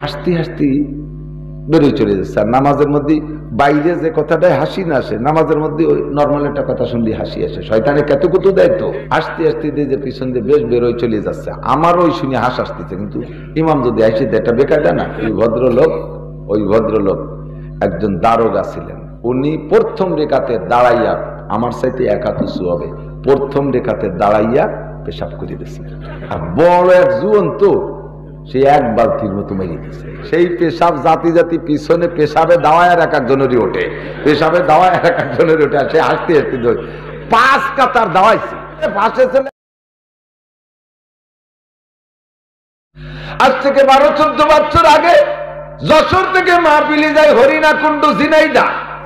হাসতে হাসতে বেরোয় চলে যাচ্ছে। আর নামাজের মধ্যে বাইরে যে কথাটাই হাসি না আসে, নামাজের মধ্যে ওই নর্মাল একটা কথা শুনলে হাসি আসে। শয়তানে কেতকুতু দেয় তো, হাসতে হাসতে দিয়ে যে পিছন দিয়ে বেশ বেরোয় চলে যাচ্ছে। আমারও ওই শুনে হাস আসতেছে, কিন্তু ইমাম যদি হাসি দেয় এটা বেকায়দা না। ওই ভদ্রলোক একজন দারোগা ছিলেন। উনি প্রথম রেখাতে দাঁড়াইয়া, আমার সাথে এক হাত উঁচু হবে, প্রথম রেখাতে দাঁড়াইয়া পেশাব করে দিয়েছে। আর বড় এক জুয়ন তো, সে এক বালতির মতো মেরে দিয়েছে। সেই পেশাব জাতি জাতি পিছনে পেশাবে দাওয়ায় আর এক একজনেরই ওঠে, পেশাবে দাওয়ায় আর এক একজনেরই ওঠে। আর সে হাসতে হাসতে ধরে 5 কাতার দাওয়াইছে পাশে ছেলে। আজ থেকে 12-14 বছর আগে যশোর থেকে মাহফিলে যায় হরিণাকুণ্ড ঝিনাইদা,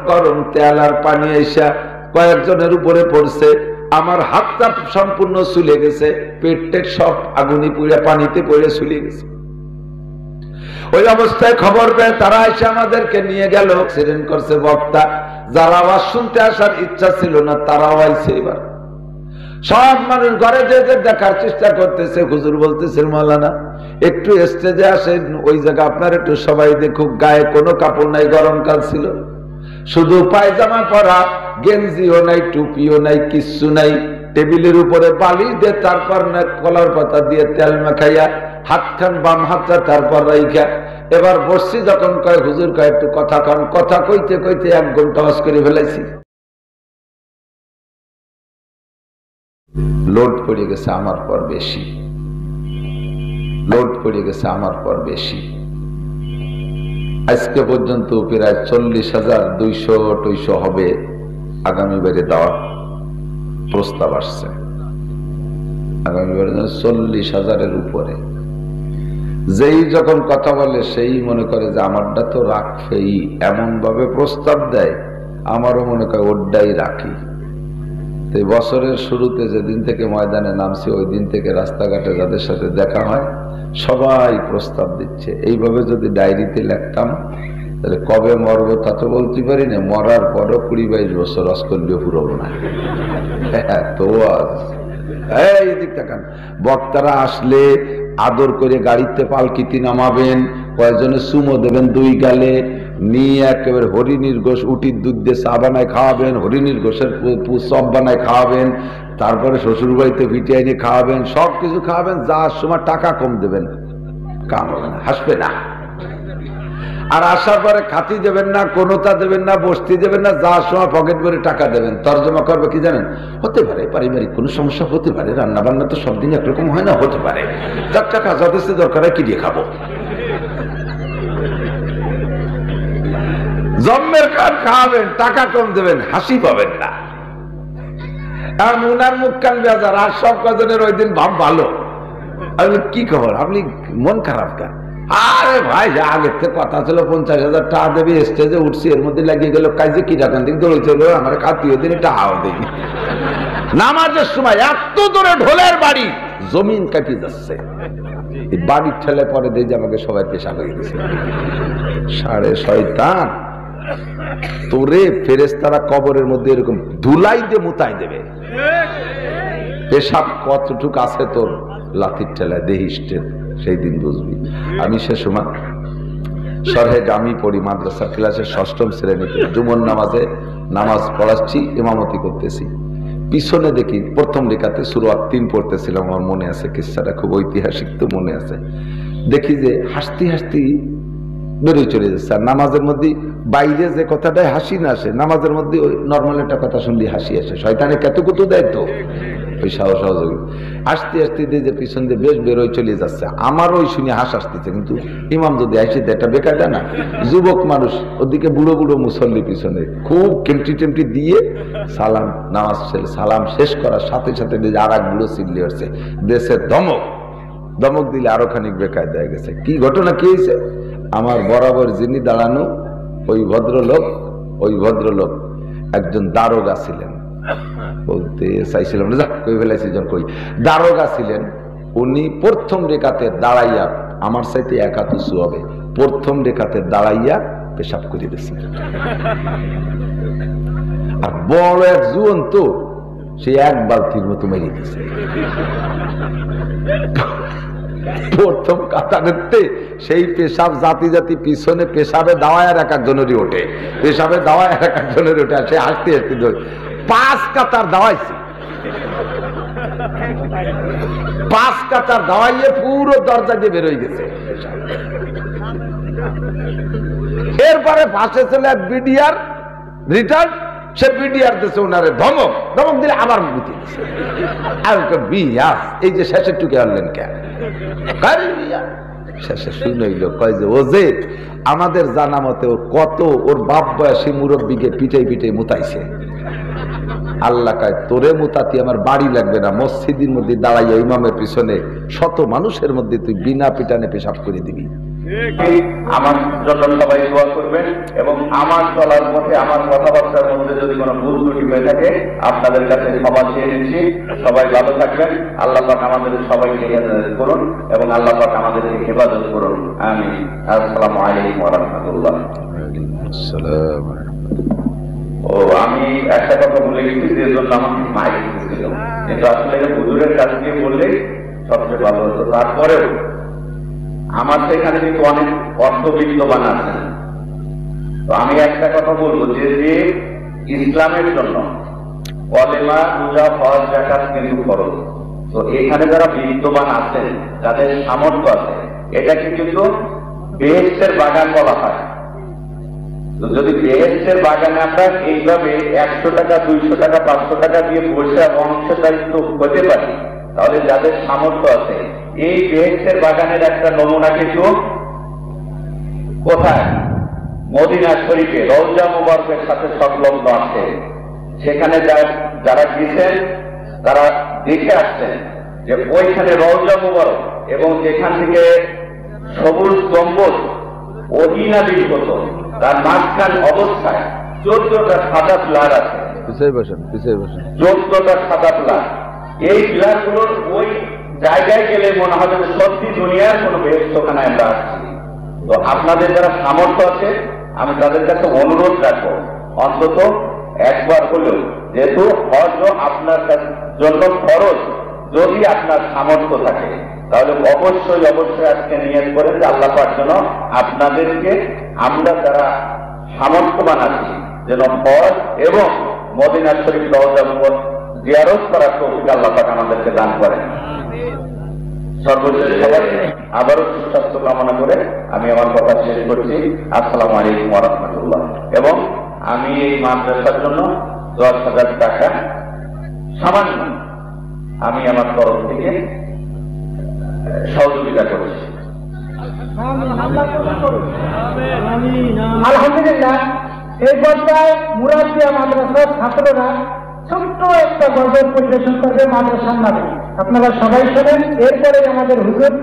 গরম তেল আর পানি এসা কয়েকজনের উপরে পড়ছে। আমার হাতটা সম্পূর্ণ চুলে গেছে, পেটের সব আগুনি পুড়ে পানিতে পড়ে চলে গেছে। ওই অবস্থায় খবর পেয়ে তারা এসে আমাদেরকে নিয়ে গেল। অ্যাক্সিডেন্ট করছে বক্তা, যারা আওয়াজ শুনতে আসার ইচ্ছা ছিল না তারাও আইছে। এবার সব মানুষ ঘরে যে দেখার চেষ্টা করতেছে। হুজুর বলতেছে, মাওলানা একটু স্টেজে আসেন, ওই জায়গা আপনার একটু সবাই দেখুক। গায়ে কোনো কাপড় নাই, গরমকাল ছিল, শুধু পায়জামা পরা, গেঞ্জিও নাই, টুপিও নাই, কিচ্ছু নাই। টেবিলের উপরে বালিশ দিয়ে, তারপর না কলার পাতা দিয়ে তেল মাখাইয়া হাতখান বাম হাতটা তারপর রাইখা এবার বসছি। যখন কয় হুজুর কয় একটু কথা কন, কথা কইতে কইতে 1 ঘন্টা ওয়াজ করে ফেলাইছি। লোড পড়ে গেছে আমার পর বেশি, লোড পড়ে গেছে আমার পর বেশি। আজকে পর্যন্ত প্রায় 40,200 হবে। আগামী বারে দেওয়ার প্রস্তাব আসছে, আগামী বারে 40,000-এর উপরে। যেই যখন কথা বলে সেই মনে করে যে আমারটা তো রাখবেই, এমন ভাবে প্রস্তাব দেয়, আমারও মনে করে ওরটাই রাখি। এই বছরের শুরুতে যেদিন থেকে ময়দানে নামছি, ওই দিন থেকে রাস্তাঘাটে যাদের সাথে দেখা হয় সবাই প্রস্তাব দিচ্ছে। এইভাবে যদি ডায়েরিতে লিখতাম তাহলে কবে মরবো তা তো বলতে পারি না, মরার পরও 20-22 বছর ওয়াজ করলেও পুরবো না। তো এদিক তাকান, বক্তারা আসলে আদর করে গাড়িতে পালকিতে নামাবেন, কয়েকজনে সুমো দেবেন 2 গালে, নিয়ে একেবারে হরিণীর গোশ উটির দুধ দিয়ে চা বানায় খাওয়াবেন, হরিণীর গোশের চপ বানায় খাওয়াবেন, তারপরে শ্বশুর বাড়িতে পিঠে এনে খাওয়াবেন, সবকিছু খাওয়াবেন। যাওয়ার সময় টাকা কম দেবেন, কাম হবে না, হাসবে না। আর আসার পরে খাতি দেবেন না, কোনোটা দেবেন না, বস্তি দেবেন না, যাওয়ার সময় পকেট ভরে টাকা দেবেন। তর্জমা করবে কি জানেন? হতে পারে পারিবারিক কোনো সমস্যা হতে পারে, রান্না বান্না তো সব দিন একরকম হয় না, হতে পারে, যার টাকা যথেষ্ট দরকার হয় কি দিয়ে খাবো। জন্মের কান খাওয়াবেন, টাকা কম দেবেন, হাসি পাবেন না। আর উনার মুখ কান বেজার, আর সব কজনের ওই দিন ভাব ভালো। আমি কি খবর, আপনি মন খারাপ কেন? আরে ভাই, আগের থেকে কথা ছিল 50,000 টাকা দেবে, স্টেজে উঠছি, এর মধ্যে লাগিয়ে গেল কাজে কি টাকা দিক দৌড়ে চলো, আমার কাতিও দিন টাকাও দিই। নামাজের সময় এত দূরে ঢোলের বাড়ি, জমিন কাটি যাচ্ছে, বাড়ির ঠেলে পরে দিয়ে যে আমাকে সবাই পেশা হয়ে গেছে। সাড়ে শয়তান তোরে ফেরেশতারা কবরের মধ্যে এরকম ধুলাই দিয়ে মুতাই দেবে। পেশাব কতটুক আছে তোর লাঠির ঠেলায় দেহিষ্টে, সেই দিন বুঝবি। আমি সে সময় শরহে জামি পড়ি, মাদ্রাসা ক্লাসের 6ম শ্রেণীতে, জুমার নামাজে নামাজ পড়াচ্ছি, ইমামতি করতেছি। পিছনে দেখি প্রথম রেখাতে সূরা 3 পড়তেছিলাম, আমার মনে আছে, কিসসাটা খুব ঐতিহাসিক তো মনে আছে। দেখি যে হাসতে হাসতে বেরোয় চলে যাচ্ছে। আর নামাজের মধ্যে বাইরে যে কথাটাই হাসি না আসে, নামাজের মধ্যে ওই নর্মাল একটা কথা শুনলে হাসি আসে। শয়তানে কেতকুতু দেয় তো, ওই সহযোগী হাসতে হাসতে দিয়ে যে পিছন দিয়ে বেশ বেরোয় চলে যাচ্ছে। আমারও ওই শুনে হাস আসতেছে, কিন্তু ইমাম যদি আসে দেয় এটা বেকায়দা না। যুবক মানুষ, ওদিকে বুড়ো বুড়ো মুসল্লি পিছনে খুব কেমটি টেমটি দিয়ে সালাম, নামাজ সালাম শেষ করার সাথে সাথে আর এক বুড়ো চিল্লি হচ্ছে, দেশে দমক, দমক দিলে আরো খানিক বেকায়দা হয়ে গেছে। কি ঘটনা কি হয়েছে? আমার বরাবর যিনি দাঁড়ানো ওই ভদ্রলোক একজন দারোগা ছিলেন। বলতে চাইছিলাম না, কই ফেলাইছি যখন কই, দারোগা ছিলেন। উনি প্রথম রেখাতে দাঁড়াইয়া, আমার সাথে এক হাত উঁচু হবে, প্রথম রেখাতে দাঁড়াইয়া পেশাব করে দিয়েছে। আর বড় এক জুয়ন তো, সে এক বালতির মতো মেরে দিয়েছে। প্রথম কাতারেতে সেই পেশাব জাতি জাতি পিছনে পেশাবে দাওয়ায় আর এক একজনেরই ওঠে, পেশাবে দাওয়ায় আর এক একজনেরই ওঠে, আর সে হাসতে হাসতে ধরে 5 কাতার দাওয়াইছে, 5 কাতার দাওয়াইয়ে পুরো দরজা দিয়ে বেরোয় গেছে। এরপরে ফাঁসে চলে বিডিআর রিটার্ন, সে বিডিআর দিচ্ছে ওনারে ধমক, ধমক দিলে আবার মুতি দিচ্ছে। এই যে শেষের টুকে আনলেন কেন? শেষে শুনইল কয় যে ও যে আমাদের জানা মতে ওর কত ওর বাপ বয়সী মুরব্বীকে পিটাই পিটাই মুতাইছে। আল্লাহ কয় তোরে মুতাতি আমার বাড়ি লাগবে না, মসজিদের মধ্যে দাঁড়াইয়া ইমামের পিছনে শত মানুষের মধ্যে তুই বিনা পিটানে পেশাব করে দিবি। আমার জন্য সবাই দোয়া করবেন এবং আমার চলার পথে আমার কথাবার্তার মধ্যে যদি কোনো ভুল ত্রুটি হয়ে থাকে আপনাদের কাছে ক্ষমা চেয়ে নিচ্ছি। সবাই ভালো থাকবেন, আল্লাহ পাক আমাদের সবাইকে হেফাজত করুন এবং আল্লাহ পাক আমাদেরকে হেফাজত করুন। আমিন। আসসালামু আলাইকুম ওয়া রাহমাতুল্লাহ। ও আমি একটা কথা বলে গেছি যে জন্য আমাকে মাইক দিয়েছিল, কিন্তু আসলে হুজুরের কাছে গিয়ে বললে সবচেয়ে ভালো হতো। তারপরেও আমার সেখানে কিন্তু অনেক অর্থবিত্তবান আছেন, তো আমি একটা কথা বলবো যে যে ইসলামের জন্য কলেমা রোজা হজ যাকাত কিন্তু ফরজ, তো এখানে যারা বিত্তবান আছেন যাদের সামর্থ্য আছে এটাকে কিন্তু বেহেশতের বাগান বলা হয়। তো যদি বেহেশতের বাগানে আমরা এইভাবে 100 টাকা 200 টাকা 500 টাকা দিয়ে বসে অংশদায়িত্ব হতে পারি, তাহলে যাদের সামর্থ্য আছে এই বেহেশতের বাগানের একটা নমুনা কিন্তু কোথায়? মদিনা শরীফে রওজা মুবারকের সাথে সংলগ্ন আছে। সেখানে যারা গেছেন তারা দেখে আসছেন যে ওইখানে রওজা মুবারক এবং যেখান থেকে সবুজ গম্বুজ অহিনাবিল হতো তার মাঝখান অবস্থায় 14টা সাদা পিলার আছে। 14টা সাদা পিলার, এই পিলার গুলোর ওই জায়গায় গেলে মনে হবে যে সত্যি দুনিয়ার কোন বেহেশতখানায় আমরা আসছি। তো আপনাদের যারা সামর্থ্য আছে আমি তাদের কাছে অনুরোধ রাখবো অন্তত একবার হলেও, যেহেতু হজ আপনার জন্য খরচ, যদি আপনার সামর্থ্য থাকে তাহলে অবশ্যই অবশ্যই আজকে নিয়ত করেন যে আল্লাহ পাক যেন আপনাদেরকে আমরা যারা সামর্থ্যবান আছি যেন হজ এবং মদিনা শরীফ রওজা মুবারক জিয়ারত করার তৌফিক আল্লাহ পাক আমাদেরকে দান করেন। সর্বশেষ সবাই আবারও সুস্বাস্থ্য কামনা করে আমি আমার কথা শেষ করছি। আসসালামু আলাইকুম ওয়া রাহমাতুল্লাহ। এবং আমি এই মাদ্রাসার জন্য 10,000 টাকা সামান্য আমি আমার তরফ থেকে সহযোগিতা করছি। আলহামদুলিল্লাহ। এই পর্যায়ে মুরাদিয়া মাদ্রাসার ছাত্ররা ছোট্ট একটা গজল পরিবেশন করবে মাদ্রাসার নামে, আপনারা সবাই শোনেন। এরপরে আমাদের হুজুর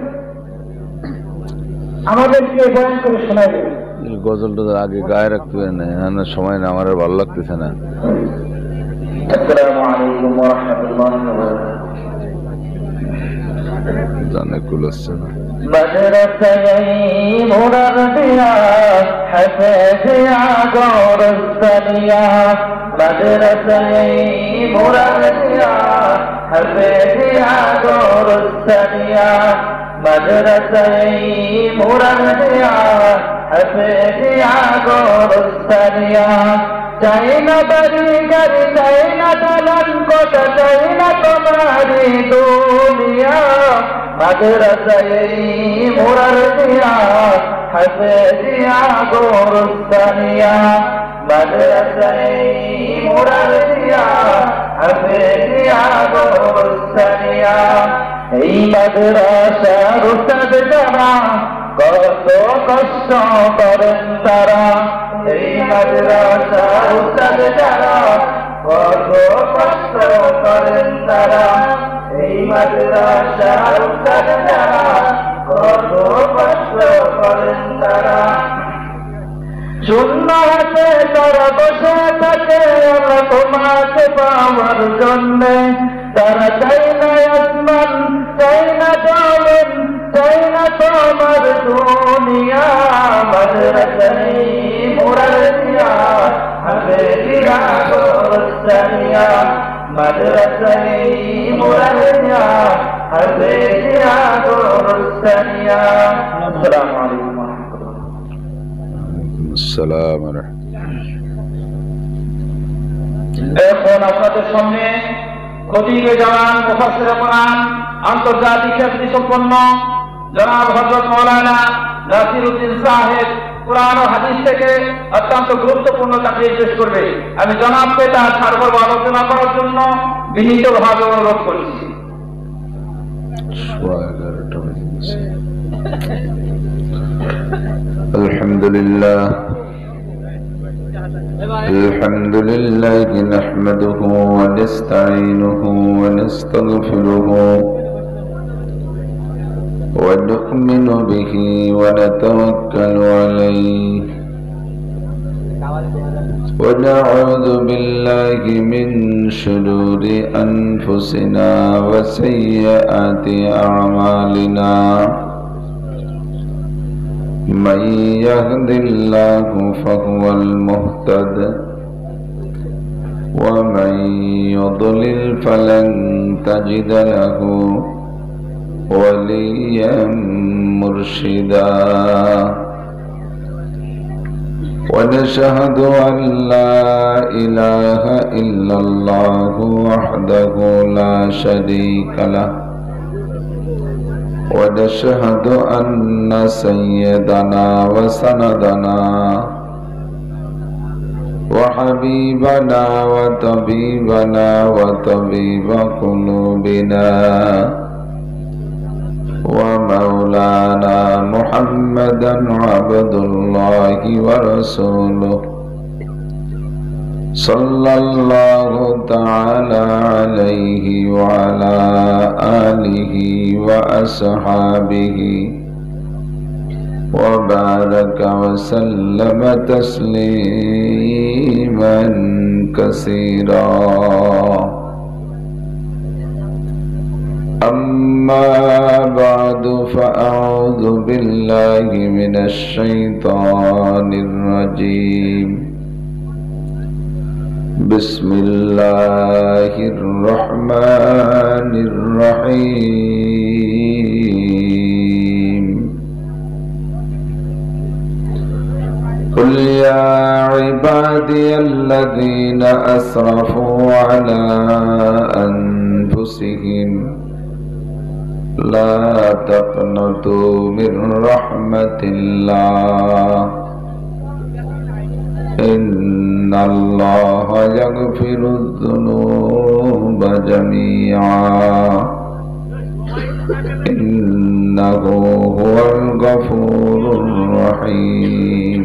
আমাদেরকে বয়ান করে শোনায় দেবেন। গজলটা আগে গায়ে রাখতে না, সময় না, আমার আর ভালো লাগতেছে না। আসসালামু আলাইকুম ওয়া রাহমাতুল্লাহি ওয়া বারাকাতুহু। জানে কুলছে না মাদ্রাসায় মুরাদিয়া হাফেজিয়া গোরস্তানিয়া, মাদ্রাসায় মুরাদিয়া হাফেজিয়া গোরস্তানিয়া, মাদ্রাসায় মুরাদিয়া হাফেজিয়া গোরস্তানিয়া। চাই না বাড়ি গাড়ি, চাই না দালান কোঠা, চাই না তোমারি দুনিয়া, মাদ্রাসায় মুরাদিয়া হাফেজিয়া গোরস্তানিয়া, মাদ্রাসায় মুরাদিয়া হাফেজিয়া গোরস্তানিয়া। এই মাদ্রাসার উস্তাদ যারা কত কষ্ট করেন তারা, এই মাদ্রাসার উস্তাদ যারা কত কষ্ট করেন তারা, এই মাদ্রাসার উস্তাদ যারা কত কষ্ট করেন তারা। শূন্য হাতে তারা বসে থাকে আমরা তোমাকে পাওয়ার জন্যে, তারা চাই না আসমান, চাই না জমিন, চাই না তোমার দুনিয়া, মাদ্রাসায় মুরাদিয়া হাফেজিয়া গোরস্তানিয়া, মাদ্রাসায় মুরাদিয়া السلام عليكم ورحمة الله. السلام ورحمة الله। এখন আপনাদের সামনে খতিবে জামান মুফাসসিরে কোরআন আন্তর্জাতিক খ্যাতি সম্পন্ন জনাব হযরত মাওলানা নাসিরউদ্দিন সাহেব কোরআন ও হাদিস থেকে অত্যন্ত গুরুত্বপূর্ণ তাকরীর পেশ করবে। আমি জনাবকে তার সার্বর্ব আলোচনা করার জন্য বিনীতভাবে অনুরোধ করছি। الحمد لله نحمده ونستعينه ونستغفره ونؤمن به ونتوكل عليه ونعوذ بالله من شرور أنفسنا وسيئات أعمالنا من يهد الله فهو المهتد ومن يضلل فلن تجد له وليا مرشدا ونشهد أن لا إله إلا الله وحده لا شريك له ونشهد أن سيدنا وسندنا وحبيبنا وطبيبنا وطبيب قلوبنا ومولانا محمدا عبد الله ورسوله صلى الله تعالى عليه وعلى آله وأصحابه وبارك وسلم تسليما كثيرا. أما بعد فأعوذ بالله من الشيطان الرجيم. بسم الله الرحمن الرحيم. قل يا عبادي الذين أسرفوا على أنفسهم لا تقنطوا من رحمة الله إن الله يغفر الذنوب جميعا إنه هو الغفور الرحيم.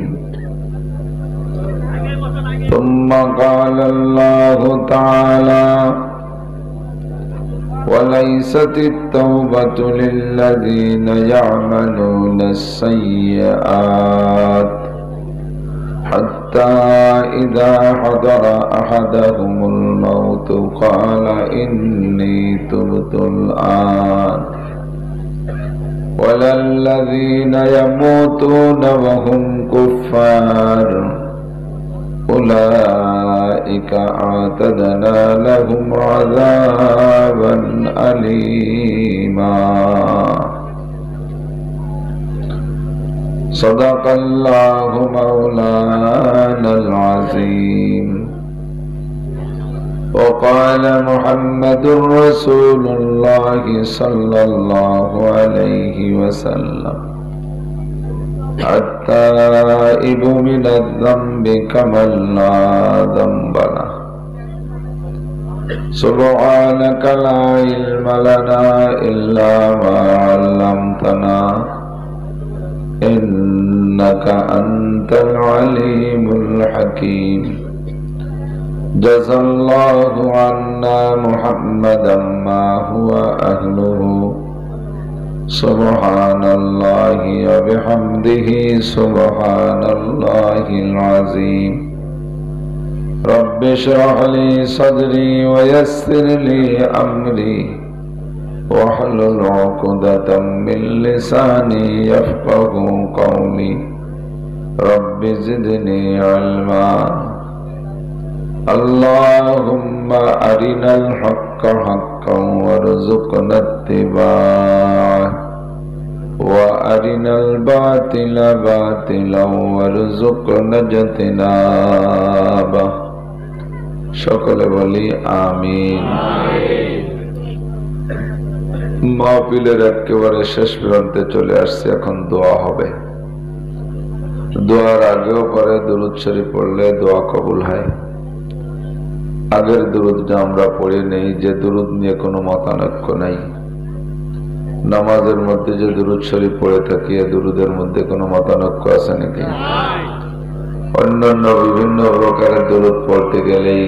ثم قال الله تعالى وليست التوبة للذين يعملون السيئات حتى إذا حضر أحدهم الموت قال إني تبت الآن ولا الذين يموتون وهم كفار أولئك أعتدنا لهم عذابا أليما. صدق الله مولانا العظيم. وقال محمد رسول الله صلى الله عليه وسلم التائب من الذنب كمن لا ذنب له. سبحانك لا علم لنا إلا ما علمتنا إنك أنت العليم الحكيم. جزى الله عنا محمدا ما هو أهله. سبحان الله وبحمده سبحان الله العظيم. رب اشرح لي صدري ويسر لي أمري واحلل عقدة من لساني يفقه قولي. رب زدني علما. اللهم أرنا الحق حقا وارزقنا اتباعه وأرنا الباطل باطلا وارزقنا اجتنابه সকলে বলি আমিন। মাহফিলের একেবারে শেষ প্রান্তে চলে আসছে, এখন দোয়া হবে। দোয়ার আগেও পরে দুরূদ শরীফ পড়লে দোয়া কবুল হয়। আগের দুরূদটা আমরা পড়ে নেই, যে দুরূদ নিয়ে কোনো মতানৈক্য নাই। নামাজের মধ্যে যে দুরূদ শরীফ পড়ে থাকি, এ দুরূদের মধ্যে কোনো মতানৈক্য আছে নাকি? অন্যান্য বিভিন্ন প্রকারের দুরূদ পড়তে গেলেই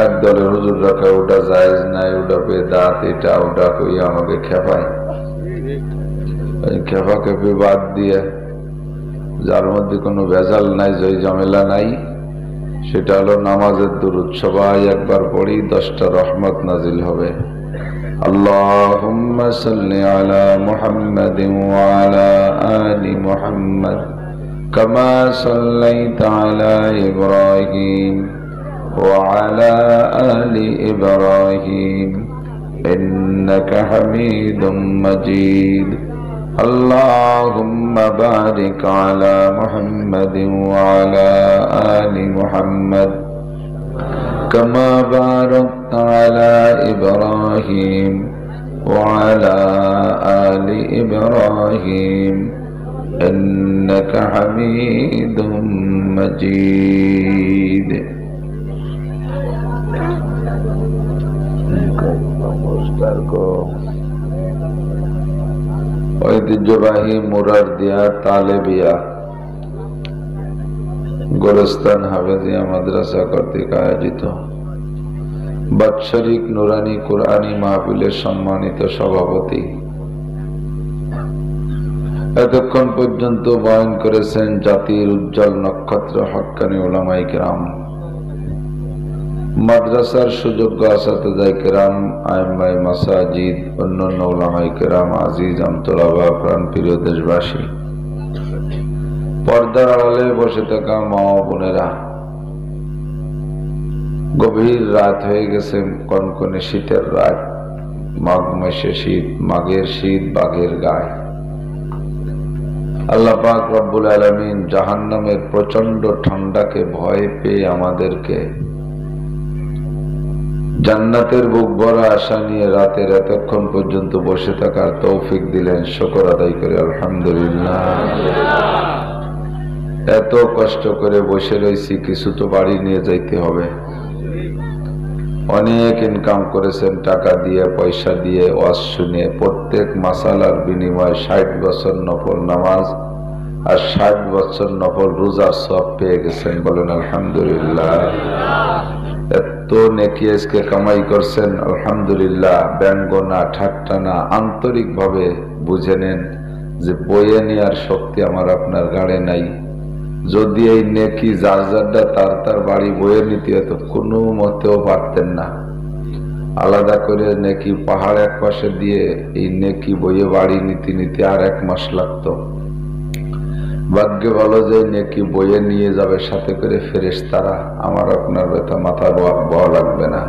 এক দলের হুজুর রাখা ওটা জায়েজ নাই, ওটা বেদাত, এটা ওটা কই আমাকে খেপায়। খেপা খেপি বাদ দিয়ে যার মধ্যে কোনো ভেজাল নাই, জয় ঝামেলা নাই, সেটা হলো নামাজের দুরূদ। সবাই একবার পড়ি, 10টা রহমত নাজিল হবে। আল্লাহুম্মা সাল্লি আলা মুহাম্মাদিন ওয়া আলা আলি মুহাম্মাদ কামা সাল্লাইতা আলা ইব্রাহিম ওয়া আলা আলি ইব্রাহিম ইন্নাকা হামিদুম মাজিদ। اللهم بارك على محمد وعلى آل محمد كما باركت على إبراهيم وعلى آل إبراهيم إنك حميد مجيد। ঐতিহ্যবাহী মুরারদিয়া তালেবিয়া গোরস্তান হাফেজিয়া মাদ্রাসা কর্তৃক আয়োজিত বাৎসরিক নুরানি কুরআনী মাহফিলের সম্মানিত সভাপতি, এতক্ষণ পর্যন্ত বয়ান করেছেন জাতির উজ্জ্বল নক্ষত্র হক্কানি উলামায়ে কেরাম, মাদ্রাসার সুযোগ্য আসাতিজা কেরাম, আইম্মায়ে মাসাজিদ, অন্যান্য উলামায়ে কেরাম, আজিজ আমতলাবা, প্রাণপ্রিয় দেশবাসী, পর্দার আড়ালে বসে থাকা মা ও বোনেরা, গভীর রাত হয়ে গেছে, কনকনে শীতের রাত, মাঘ মাসে শীত, মাঘের শীত বাঘের গায়ে। আল্লাহ পাক রব্বুল আলামিন জাহান্নামের প্রচন্ড ঠান্ডাকে ভয় পেয়ে আমাদেরকে জান্নাতের বুক ভরা আশা নিয়ে রাতের এতক্ষণ পর্যন্ত বসে থাকার তৌফিক দিলেন। শুকর আদায় করে আলহামদুলিল্লাহ। এত কষ্ট করে বসে রয়েছি, কিছু তো বাড়ি নিয়ে যাইতে হবে। অনেক ইনকাম করেছেন টাকা দিয়ে, পয়সা দিয়ে, ওয়াজ শুনে, প্রত্যেক মাসালার বিনিময়ে 60 বছর নফল নামাজ আর 60 বছর নফল রোজার সব পেয়ে গেছেন, বলেন আলহামদুলিল্লাহ। এত নেকি আজকে কামাই করছেন, আলহামদুলিল্লাহ। ব্যঙ্গ না, ঠাট্টা না, আন্তরিক ভাবে বুঝে নেন যে বয়ে নেওয়ার শক্তি আমার আপনার গাড়ে নাই। যদি এই নেকি যার যারটা তার তার বাড়ি বয়ে নিতে হতো, কোনো মতেও পারতেন না। আলাদা করে নেকি পাহাড় এক পাশে দিয়ে এই নেকি বয়ে বাড়ি নিতে নিতে আর 1 মাস লাগতো। ভাগ্যে ভালো যে নেকি বয়ে নিয়ে যাবে সাথে করে ফেরেশতারা, আমার আপনার ব্যথা মাথা বওয়া লাগবে না,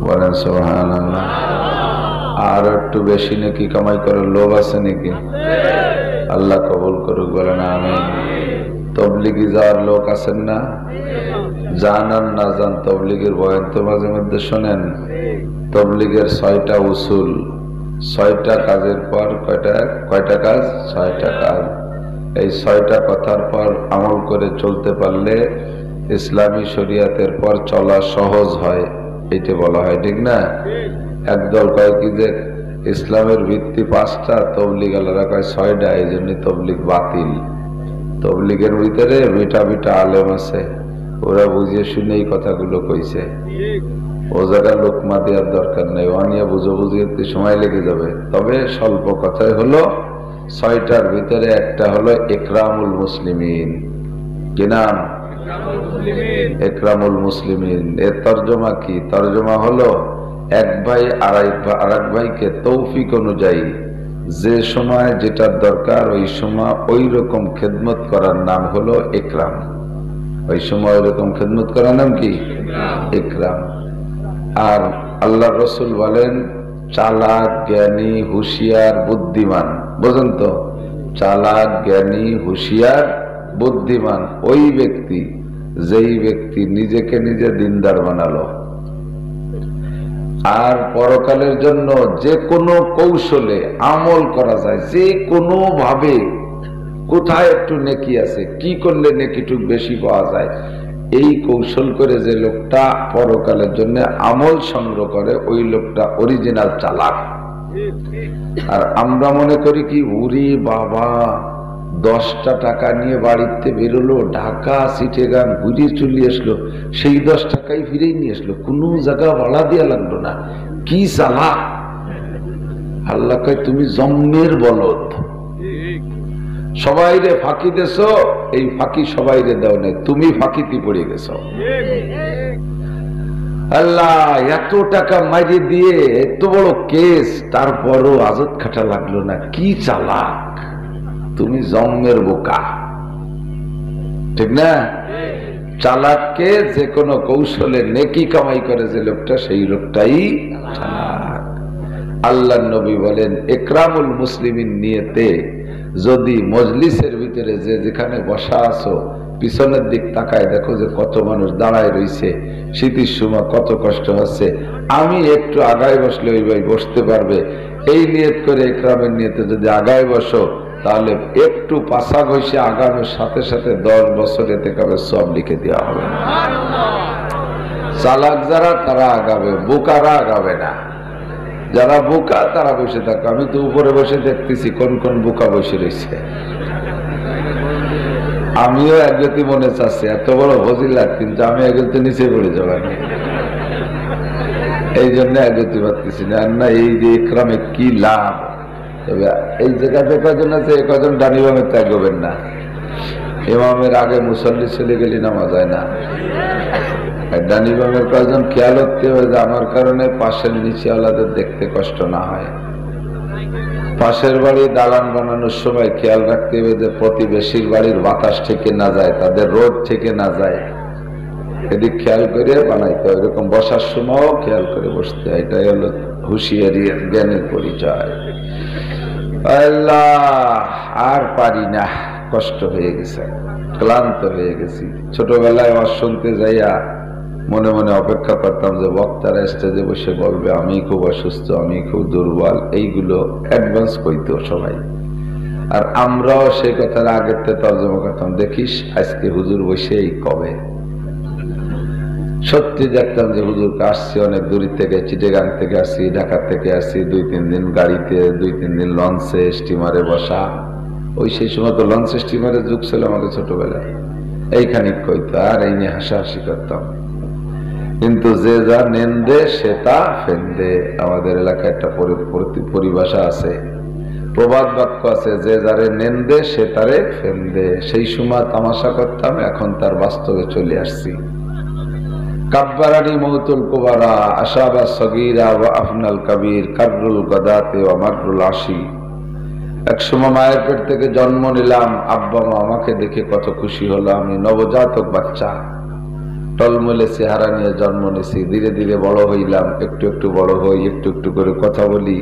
বলেন সুবহানাল্লাহ। আর একটু বেশি নেকি কামাই করার লোভ আছে নাকি? আল্লাহ কবুল করুক, বলেন আমিন। তবলিগি যাওয়ার লোক আছেন না? জান আর না জান তবলিগের বয়ান তো মাঝে মধ্যে শোনেন। তবলিগের 6টা উসুল, 6টা কাজের পর কয়টা কাজ? 6টা কাজ। এই 6টা কথার পর আমল করে চলতে পারলে ইসলামী শরীয়তের পর চলা সহজ হয়, এইটা বলা হয়, ঠিক না? একদল কয় কি যে ইসলামের ভিত্তি 5টা, তবলিগ আলাদা কয় 6টা, এই জন্য তবলিগ বাতিল। তবলিগের ভিতরে বিটা বিটা আলেম আছে, ওরা বুঝিয়ে শুনে এই কথাগুলো কইছে। ও জায়গায় লোকমা দেওয়ার দরকার নেই, অনিয়া বুঝো বুঝিয়ে সময় লেগে যাবে। তবে স্বল্প কথাই হলো 6টার ভিতরে একটা হলো ইকরামুল মুসলিমিন। কি নাম? ইকরামুল মুসলিমিন। এর তর্জমা কি? তর্জমা হলো এক ভাই আর এক ভাইকে তৌফিক অনুযায়ী যে সময় যেটার দরকার ওই সময় ওই রকম খেদমত করার নাম হলো ইকরাম। ওই সময় ওই রকম খেদমত করার নাম কি? ইকরাম। আর আল্লাহ রসুল বলেন চালাক, জ্ঞানী, হুঁশিয়ার, বুদ্ধিমান। বুঝুন তো, চালাক, জ্ঞানী, হুঁশিয়ার, বুদ্ধিমান ওই ব্যক্তি যেই ব্যক্তি নিজেকে নিজে দিনদার বানালো আর পরকালের জন্য যে কোনো কৌশলে আমল করা যায়, যে কোনো ভাবে কোথায় একটু নেকি আছে, কি করলে নেকিটুক বেশি পাওয়া যায়, এই কৌশল করে যে লোকটা পরকালের জন্য আমল সংগ্রহ করে ওই লোকটা অরিজিনাল চালাক। আর আমরা মনে করি কি, উরি বাবা 10টা টাকা নিয়ে বাড়িতে বেরোলো, ঢাকা চিটাগাং ঘুরে চলে আসলো, সেই 10 টাকাই ফিরেই নিয়ে আসলো, কোনো জায়গা ভাড়া দেওয়া লাগলো না, কি চালাক। আল্লাহ কয় তুমি জন্মের বলদ, সবাই রে ফাঁকি দেছ, এই ফাঁকি সবাই রে দাও নাই, তুমি ফাঁকিতে পড়ে গেছ। আল্লাহ এত টাকা মাইরে দিয়ে এত বড় কেস, তারপরও আজত খাটা লাগলো না, কি চালাক, তুমি জন্মের বোকা। ঠিক না? চালাককে যে কোনো কৌশলে নেকি কামাই করে যে লোকটা, সেই লোকটাই চালাক। আল্লাহ নবী বলেন, ইকরামুল মুসলিমিন নিয়তে যদি মজলিসের ভিতরে যে যেখানে বসা আছো পিছনের দিক তাকায় দেখো যে কত মানুষ দাঁড়ায় রইছে, শীতের সময় কত কষ্ট হচ্ছে, আমি একটু আগায় বসলে ওই ভাই বসতে পারবে, এই নিয়ত করে ইকরামের নিয়তে যদি আগায় বসো, তাহলে একটু পাশা ঘষে আগানোর সাথে সাথে 10 বছর এতে কাবে সব লিখে দেওয়া হবে। চালাক যারা তারা আগাবে, বোকারা আগাবে না। যারা বোকা তারা বসে থাকে। আমি তো উপরে বসে দেখতেছি কোন কোন বোকা বসে রয়েছে। আমিও একগতি মনে চাচ্ছি এত বড় ফজিলাত, কিন্তু আমি একগতি নিচে পড়ে যাবো, এই জন্য একগতি পারতেছি না। না এই যে ইকরামে কি লাভ, তবে এই জায়গাতে কজন আছে, কজন ডানি বামে ত্যাগ করবেন না। ইমামের আগে মুসল্লি চলে গেলে নামাজ হয় না। ডানি বামের কয়েকজন খেয়াল করতে হবে যে আমার কারণে পাশের নিচে আলাদের দেখতে কষ্ট না হয়। পাশের বাড়ি দালান বানানোর সময় খেয়াল রাখতে হবে যে প্রতিবেশীর বাড়ির বাতাস থেকে না যায়, তাদের রোদ থেকে না যায়, এদিক খেয়াল করে বানাইতে হয়। এরকম বসার সময়ও খেয়াল করে বসতে হয়। এটাই হলো হুঁশিয়ারি, জ্ঞানের পরিচয়। আল্লাহ আর পারি না, কষ্ট হয়ে গেছে, ক্লান্ত হয়ে গেছি। ছোটবেলায় ওয়াজ শুনতে যাইয়া মনে মনে অপেক্ষা করতাম যে বক্তারা স্টেজে বসে বলবে আমি খুব অসুস্থ, আমি খুব দুর্বল, এইগুলো অ্যাডভান্স কইতো সবাই। আর আমরাও সেই কথার আগের তর্জমা করতাম, দেখিস আজকে হুজুর বসে এই কবে। সত্যি দেখতাম যে হুজুরকে আসছি অনেক দূর থেকে, চিটাগাং থেকে আসি, ঢাকা থেকে আসি, 2-3 দিন গাড়িতে, 2-3 দিন লঞ্চে স্টিমারে বসা। ওই সেই সময় তো লঞ্চ স্টিমারের যুগ ছিল আমাদের ছোটবেলায়। এইখানে কইতো আর এই নিয়ে হাসাহাসি করতাম। কিন্তু যে যা নেন্দে সে তা ফেন্দে, আমাদের এলাকায় একটা পরিভাষা আছে, প্রবাদ বাক্য আছে, যে যারে নেন্দে সে তারে ফেন্দে। সেই সময় তামাশা করতাম, এখন তার বাস্তবে চলে আসছি। কাব্বারানি মৌতুল কুবারা আশাবা সগীরা ওয়া আফনাল কাবীর কাররুল গাদাতে ওয়া মাররুল আশি। একসময় মায়ের পেট থেকে জন্ম নিলাম, আব্বা মা আমাকে দেখে কত খুশি হলো, আমি নবজাতক বাচ্চা, টলমলে চেহারা নিয়ে জন্ম নিয়েছি। ধীরে ধীরে বড় হইলাম, একটু একটু বড় হই, একটু একটু করে কথা বলি।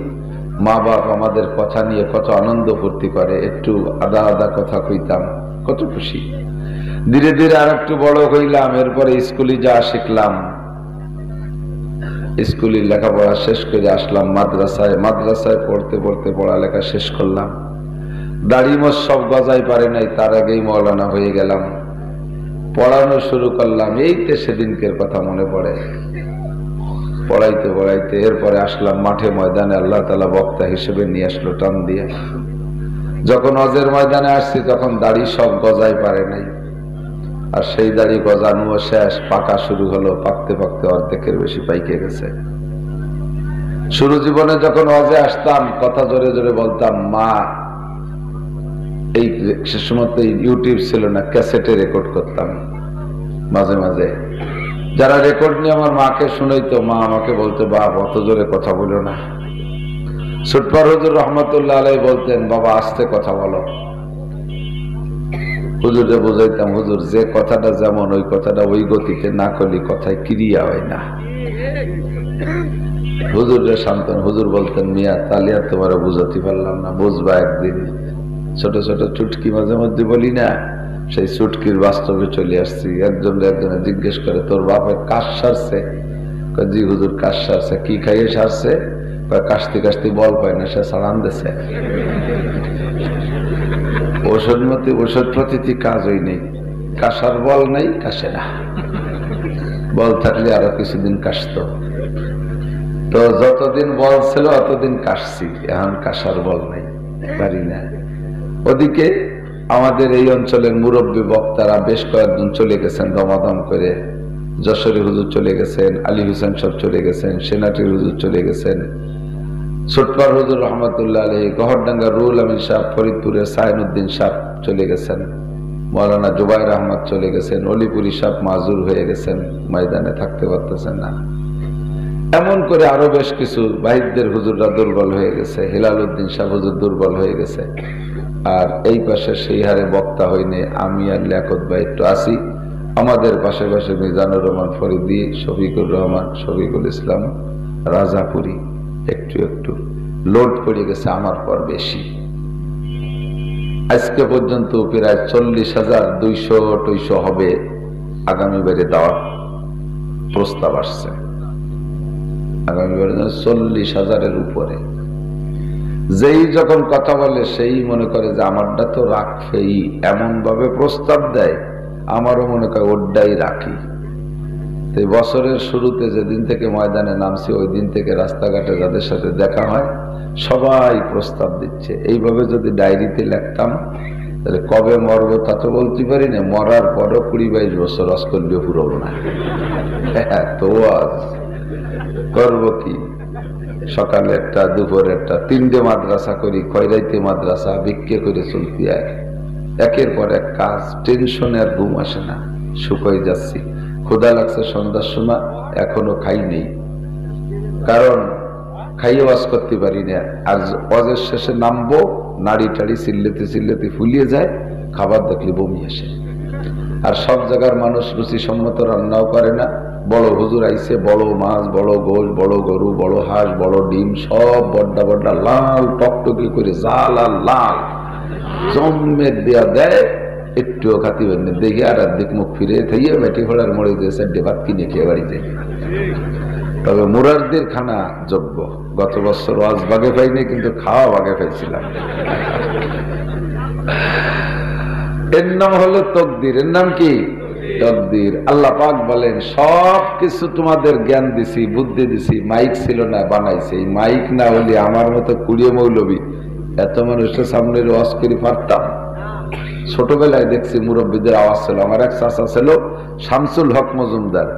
মা বাপ আমাদের কথা নিয়ে কত আনন্দ ফুর্তি করে, একটু আদা আদা কথা কইতাম, কত খুশি। ধীরে ধীরে আর একটু বড় হইলাম, এরপরে স্কুলে যাওয়া শিখলাম। স্কুলের লেখাপড়া শেষ করে আসলাম মাদ্রাসায়। মাদ্রাসায় পড়তে পড়তে পড়ালেখা শেষ করলাম। দাড়ি মোছ সব গজাই পারে নাই, তার আগেই মৌলানা হয়ে গেলাম। পড়ানো শুরু করলাম, এইতে সেদিনকের কথা মনে পড়ে। পড়াইতে পড়াইতে এরপরে আসলাম মাঠে ময়দানে, আল্লাহ তাআলা বক্তা হিসেবে নিয়ে আসলো টান দিয়ে। যখন হজের ময়দানে আসছি তখন দাড়ি সব গজাই পারে নাই, আর সেই দাড়ি গজানো শেষ, পাকা শুরু হলো, পাকতে পাকতে অর্ধেকের বেশি পাইকে গেছে। শুরু জীবনে যখন হজে আসতাম কথা জোরে জোরে বলতাম, মা, এই সে সময় তো ইউটিউব ছিল না, ক্যাসেটে রেকর্ড করতাম মাঝে মাঝে। যারা রেকর্ড নিয়ে আমার মাকে শুনাইতো, মা আমাকে বলতো, বাপ অত জোরে কথা বলো না। সুটপার হুজুর রহমতুল্লাহ আলাইহি বলতেন, বাবা আস্তে কথা বলো। হুজুরে বুঝাইতাম, হুজুর যে কথাটা যেমন ওই কথাটা ওই গতিতে না করলে কথায় ক্রিয়া হয় না। হুজুরের সন্তান। হুজুর বলতেন, মিয়া তাহলে আর তোমার বুঝাতে পারলাম না, বুঝবা একদিন। ছোট ছোট চুটকি মাঝে মধ্যে বলি না, সেই চুটকির বাস্তবে চলে আসছি। একজনে জিজ্ঞেস করে, তোর বাপের কাশ সারছে? জি হুজুর কাশ সারছে। কি খাইয়ে সারছে? কাশতে কাশতে বল পায় না, সে সারান দিছে। ওষুধ মতে ওষুধ প্রতিটি কাজই নেই, কাশার বল নাই, কাশে না। বল থাকলে আরো কিছুদিন কাশত। তো যতদিন বল ছিল অতদিন কাশছি, এখন কাশার বল নাই, পারি না। ওদিকে আমাদের এই অঞ্চলের মুরব্বী বক্তারা বেশ কয়েকজন চলে গেছেন দমাদম করে। যশোরী হুজুর চলে গেছেন, আলী হোসেন সব চলে গেছেন, সেনাটির হুজুর চলে গেছেন, ছোটপার হুজুর রহমতুল্লাহ আলাইহি, গহরডাঙ্গা রুহুল আমিন সাহেব, ফরিদপুরের সাইনুদ্দিন সাহেব চলে গেছেন, মৌলানা জুবাইর আহমদ চলে গেছেন, অলিপুরি সাহেব মাজুর হয়ে গেছেন, ময়দানে থাকতে পারতেছেন না। এমন করে আরো বেশ কিছু বাহিরদের হুজুররা দুর্বল হয়ে গেছে, হিলাল উদ্দিন সাহেব হুজুর দুর্বল হয়ে গেছে। আর এই পাশে সেই হারে বক্তা হইনি, আমি আর লিয়াকত ভাই একটু আসি। আমাদের পাশে পাশে মিজানুর রহমান ফরিদি, শফিকুর রহমান, শফিকুল ইসলাম, রাজাপুরি একটু একটু লোড পড়ে গেছে আমার পর বেশি। আজকে পর্যন্ত প্রায় 40,200 হবে আগামী বারে দেওয়ার প্রস্তাব আসছে। আগামী বারে 40,000-এর উপরে। যেই যখন কথা বলে সেই মনে করে যে আমারটা তো রাখবেই, এমন ভাবে প্রস্তাব দেয়, আমারও মনে করে ওরটাই রাখি। এই বছরের শুরুতে যেদিন থেকে ময়দানে নামছি, ওই দিন থেকে রাস্তাঘাটে যাদের সাথে দেখা হয় সবাই প্রস্তাব দিচ্ছে। এইভাবে যদি ডায়েরিতে লিখতাম তাহলে কবে মরবো তা তো বলতে পারি না, মরার পরও 20-22 বছর অস্কল্য পুরব না। তো আজ করবো কি? সকালে একটা, দুপুরে একটা, 3টে মাদ্রাসা করি, খয়রাইতে মাদ্রাসা, ভিক্ষে করে চলতে হয়। একের পর এক কাজ, টেনশনে আর ঘুম আসে না, শুকোয় যাচ্ছি। ক্ষুধা লাগছে সন্ধ্যার সময়, এখনো খাই নেই, কারণ খাইয়ে ওয়াজ করতে পারি না। আর ওয়াজের শেষে নামবো, নাড়ি টাড়ি চিল্লেতে চিল্লেতে ফুলিয়ে যায়, খাবার দেখলে বমি আসে। আর সব জায়গার মানুষ রুচিসম্মত রান্নাও করে না। বড় হুজুর আইছে, বড় মাছ, বড় গোশ, বড় গরু, বড় হাঁস, বড় ডিম, সব বড্ডা বড্ডা লাল টকটকি করে, জাল আর লাল জম্মে দেয়া দেয়। একটুও খাতি পারেন, দেখি আর দিক মুখ ফিরে থাইয়ে মেটি ঘোড়ার মরে দিয়ে 4টে ভাত কিনে খেয়ে বাড়িতে। তবে মুরারদের খানা যোগ্য। গত বছর ওয়াজ বাগে পাইনি, কিন্তু খাওয়া বাগে পাইছিলাম। এর নাম হলো তকদির। এর নাম কি? তকদির। আল্লাহ পাক বলেন, সব কিছু তোমাদের জ্ঞান দিছি, বুদ্ধি দিছি, মাইক ছিল না, বানাইছে। এই মাইক না হলে আমার মতো 20 মৌলবী এত মানুষের সামনে ওয়াজ করে পারতাম? ছোটবেলায় দেখছি মুরব্বীদের আওয়াজ ছিল। আমার এক চাচা ছিল শামসুল হক মজুমদার,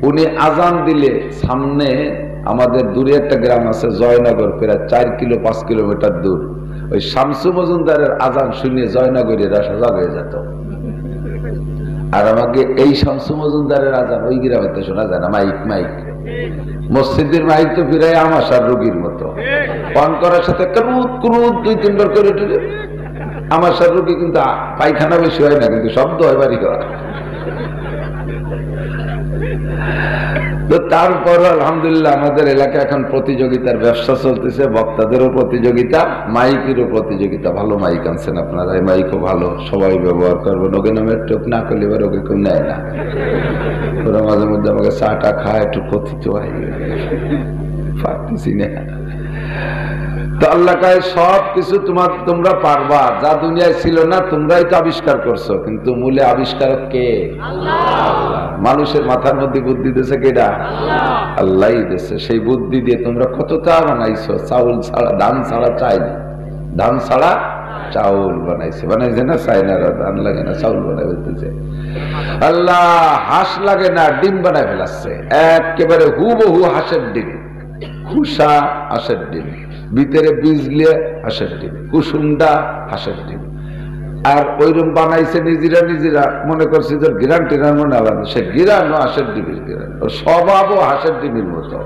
উনি আজান দিলে সামনে আমাদের দূরে একটা গ্রাম আছে জয়নগর, প্রায় 4-5 কিলোমিটার দূর, ওই শামসু মজুমদারের আজান শুনে জয়নগরীরা সজাগ হয়ে যেত। আর আমাকে এই শামসু মজুমদারের আজান ওই গ্রামেতে শোনা যায় না, মাইক মাইক মসজিদের মাইক তো ফিরাই আমাশার রোগীর মতো পান করার সাথে ক্রুদ ক্রুদ 2-3 বার করে উঠে। আমাশার রোগী কিন্তু পায়খানা বেশি হয় না, কিন্তু শব্দ হয় বাড়ি করা। তো তারপর আলহামদুলিল্লাহ আমাদের এলাকায় এখন প্রতিযোগিতার ব্যবসা চলতেছে, বক্তাদেরও প্রতিযোগিতা, মাইকেরও প্রতিযোগিতা। ভালো মাইক আনছেন আপনারা, এই মাইকও ভালো, সবাই ব্যবহার করবেন। ওকে নামের টোক না করলে এবার ওকে কেউ নেয় না। ওরা মাঝে মধ্যে আমাকে চাটা খায়, একটু কথিত হয়, পারতেছি না। তো আল্লাহ কয় সব কিছু তোমরা পারবা, যা দুনিয়ায় ছিল না তোমরাই তো আবিষ্কার করছো, কিন্তু মূলে আবিষ্কারক কে? মানুষের মাথার মধ্যে বুদ্ধি দিয়েছে কেডা? আল্লাহই দিয়েছে। সেই বুদ্ধি দিয়ে তোমরা কতটা বানাইছো। চাউল ছাড়া, ধান ছাড়া চাই, ধান ছাড়া চাউল বানাইছে না? চাইনারা ধান লাগে না, চাউল বানাই বলতেছে। আল্লাহ হাঁস লাগে না, ডিম বানাই ফেলাচ্ছে, একেবারে হুবহু হাঁসের ডিম, খুশা হাঁসের ডিম, ভিতরে বীজ লিয়ে হাঁসের ডিম, কুসুমটা হাঁসের ডিম। আর ওইরকম বানাইছে নিজেরা মনে করছে যে গিরান টিরান মনে আলাদা, সে গিরানো হাঁসের ডিমের গিরান, ওর স্বভাবও হাঁসের ডিমের মতো।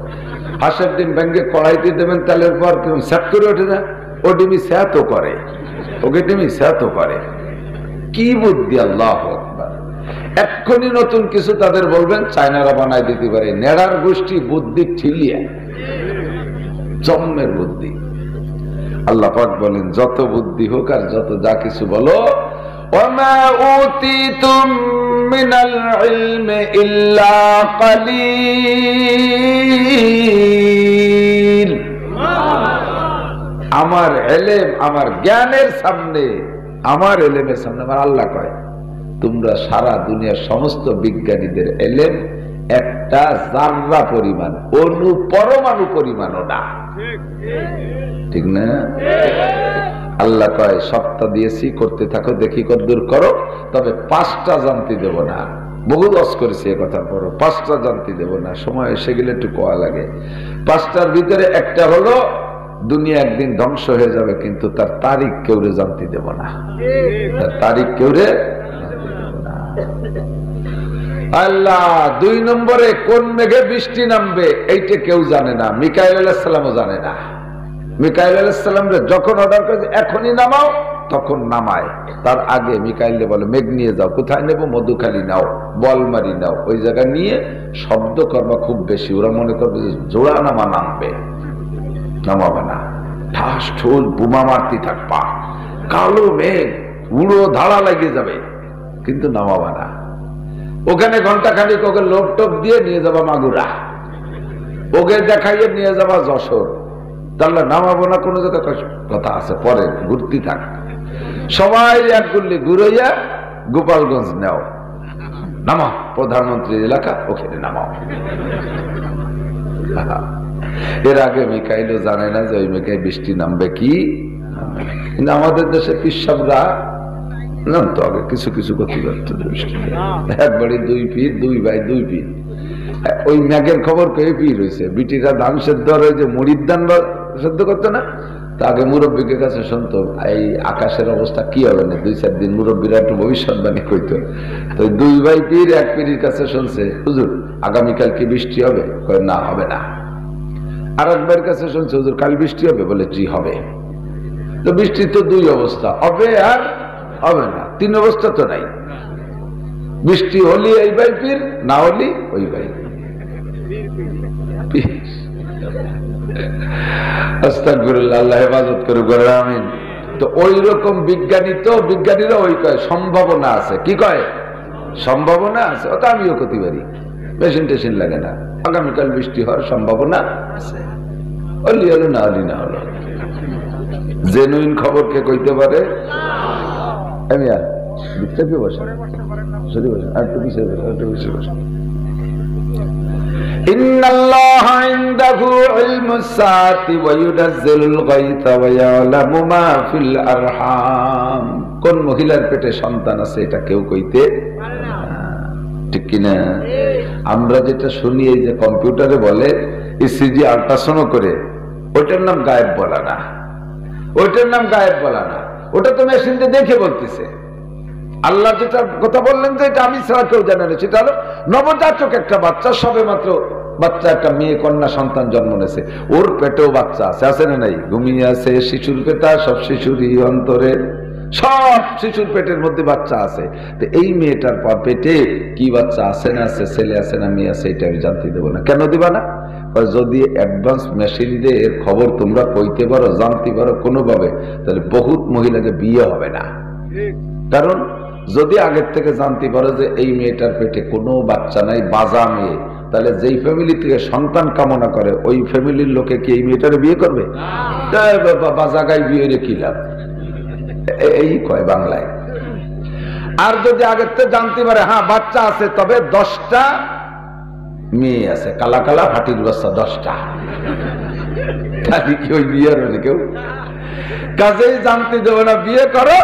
হাঁসের ডিম ভেঙে কড়াইতে দেবেন তেলের পর কেমন স্যাট করে ওঠে না, ও ডিমি স্যাতও করে, ওকে ডিমি স্যাতও করে। কি বুদ্ধি! আল্লাহ আকবার। এক্ষুনি নতুন কিছু তাদের বলবেন, চায়নারা বানাই দিতে পারে। নেড়ার গোষ্ঠী বুদ্ধি ঠিলিয়া জন্মের বুদ্ধি। আল্লাহ পাক বলেন যত বুদ্ধি হোক আর যত যা কিছু বলো, ওয়ামা উতিতুম মিনাল ইলমি ইল্লা কালিল। আমার ইলম, আমার জ্ঞানের সামনে, আমার ইলমের সামনে আমার আল্লাহ কয় তোমরা সারা দুনিয়ার সমস্ত বিজ্ঞানীদের ইলম একটা জাররা পরিমাণ, অণু পরমাণু পরিমাণও না। ঠিক না? আল্লাহ কয় সপ্তাহ দিয়েছি, করতে থাকো, দেখি কতদূর করো, তবে 5টা জানতে দেব না। বহু দশ করেছি এ কথা, পড়ো 5টা জানতে দেব না। সময় এসে গেলে একটু কোয়া লাগে। 5টার ভিতরে একটা হলো দুনিয়া একদিন ধ্বংস হয়ে যাবে, কিন্তু তার তারিখ কেউরে জানতে দেব না। তার তারিখ কেউরে আল্লাহ। 2 নম্বরে কোন মেঘে বৃষ্টি নামবে এইটা কেউ জানে না, মিকাইল আলাইহিস সালামও জানে না। মিকাইল আলাইহিস সালাম যখন অর্ডার করে এখনই নামাও, তখন নামায়। তার আগে মিকাইল বলে মেঘ নিয়ে যাও। কোথায় নেবো? মধুখালী নাও, বলমারি নাও, ওই জায়গায় নিয়ে শব্দ করবা খুব বেশি, ওরা মনে করবে যে জোড়া নামা নামবে, নামাবে না। ঠাস ঠোল বোমা মারতে থাকবা, কালো মেঘ উড়ো ধাড়া লাগিয়ে যাবে, কিন্তু নামাবে না। ওখানে ঘন্টা খানিক ওকে লোক টোপ দিয়ে নিয়ে যাবা মাগুরা, ওকে দেখাইয়ে নিয়ে যাবা যশোর, তাহলে নামাবো না কোনো জায়গায়? কথা আছে, পরে ঘুরতে থাক। সবাই এক গুল্লি ঘুরাইয়া গোপালগঞ্জ নেও, নামা প্রধানমন্ত্রীর এলাকা, ওখানে নামাও। এর আগে মিকাইলও জানে না যে ওই মেঘে বৃষ্টি নামবে কি। কিন্তু আমাদের দেশে পিসাবরা নামতো আগে কিছু কিছু করতে পারত, একবারে 2 পীর, 2 ভাই 2 পীর। ওই মেঘের খবর পেয়ে পীর হয়েছে। বিটিরা ধান সেদ্ধ আর ওই যে মুড়ির ধান সেদ্ধ করতো না, তা আগে মুরব্বীকে কাছে শুনতো এই আকাশের অবস্থা কি হবে না, 2-4 দিন মুরব্বীরা একটু ভবিষ্যৎবাণী কইতো। তো 2 ভাই পীর এক পীরের কাছে শুনছে, হুজুর আগামীকাল কি বৃষ্টি হবে? কয় না, হবে না। আর এক ভাইয়ের কাছে শুনছে, হুজুর কাল বৃষ্টি হবে? বলে জি হবে। তো বৃষ্টির তো 2 অবস্থা, হবে আর হবে না, 3 অবস্থা তো নাই। বৃষ্টি হলি এই ভাই পীর, না হলি ওই ভাই পীর। আস্তাগফিরুল্লাহ, আল্লাহ হেফাজত করুক, আমিন। তো ওই রকম বিজ্ঞানী, তো বিজ্ঞানীরা ওই কয় সম্ভাবনা আছে। কি কয়? সম্ভাবনা আছে। ওটা আমিও করতে পারি, মেশিন টেশিন লাগে না। আগামীকাল বৃষ্টি হওয়ার সম্ভাবনা আছে, হলি হলো না হলি না হলো। জেনুইন খবর কে কইতে পারে? আমি আর বিচ্ছাপে বসে সরি বসে আর একটু পিছিয়ে বসে, একটু পিছিয়ে বসে। ইন্নাল্লাহা ইনদাহু ইলমুস সাআতি ওয়া ইউনাজ্জিলুল গায়থা ওয়া ইয়ালামু মা ফিল আরহাম। কোন মহিলার পেটে সন্তান আছে এটা কেউ কইতে পারে না, ঠিক কি না? আমরা যেটা শুনি এই যে কম্পিউটারে বলে ইসিজি আল্ট্রাসাউন্ড করে, ওটার নাম গায়েব বলা না, ওইটার নাম গায়েব বলা না, ওটা তো মেশিন দিয়ে দেখে বলতেছে। আল্লাহ যেটা কথা বললেন যে এটা আমি ছাড়া কেউ জানে না, সেটা হলো নবজাতক একটা বাচ্চা, সবে মাত্র বাচ্চা, একটা মেয়ে কন্যা সন্তান জন্ম নিয়েছে, ওর পেটেও বাচ্চা আছে, আছে না নাই? ঘুমিয়ে আছে শিশুর পেটা, সব শিশুরই অন্তরে, সব শিশুর পেটের মধ্যে বাচ্চা আছে। তো এই মেয়েটার পেটে কি বাচ্চা আছে না আছে, ছেলে আছে না মেয়ে আছে, এটা আমি জানতে দেবো না। কেন দিবা না? যদি অ্যাডভান্স মেশিন দিয়ে এর খবর তোমরা কইতে পারো, জানতে পারো কোনোভাবে, তাহলে বহুত মহিলাকে বিয়ে হবে না। কারণ যদি আগের থেকে জানতে পারো যে এই মেয়েটার পেটে কোনো বাচ্চা নাই, বাজা মেয়ে, তাহলে যেই ফ্যামিলি থেকে সন্তান কামনা করে ওই ফ্যামিলির লোকে কি এই মেয়েটারে বিয়ে করবে? বাজা গাই বিয়ে রে কি লাভ, এই কয় বাংলায়। আর যদি আগের থেকে জানতে পারে হ্যাঁ বাচ্চা আছে, তবে 10টা মেয়ে আছে, কালা কালা হাটির বাচ্চা 10টা, তাহলে কি ওই বিয়ে হবে কেউ? কাজেই জানতে দেবো না, বিয়ে করো,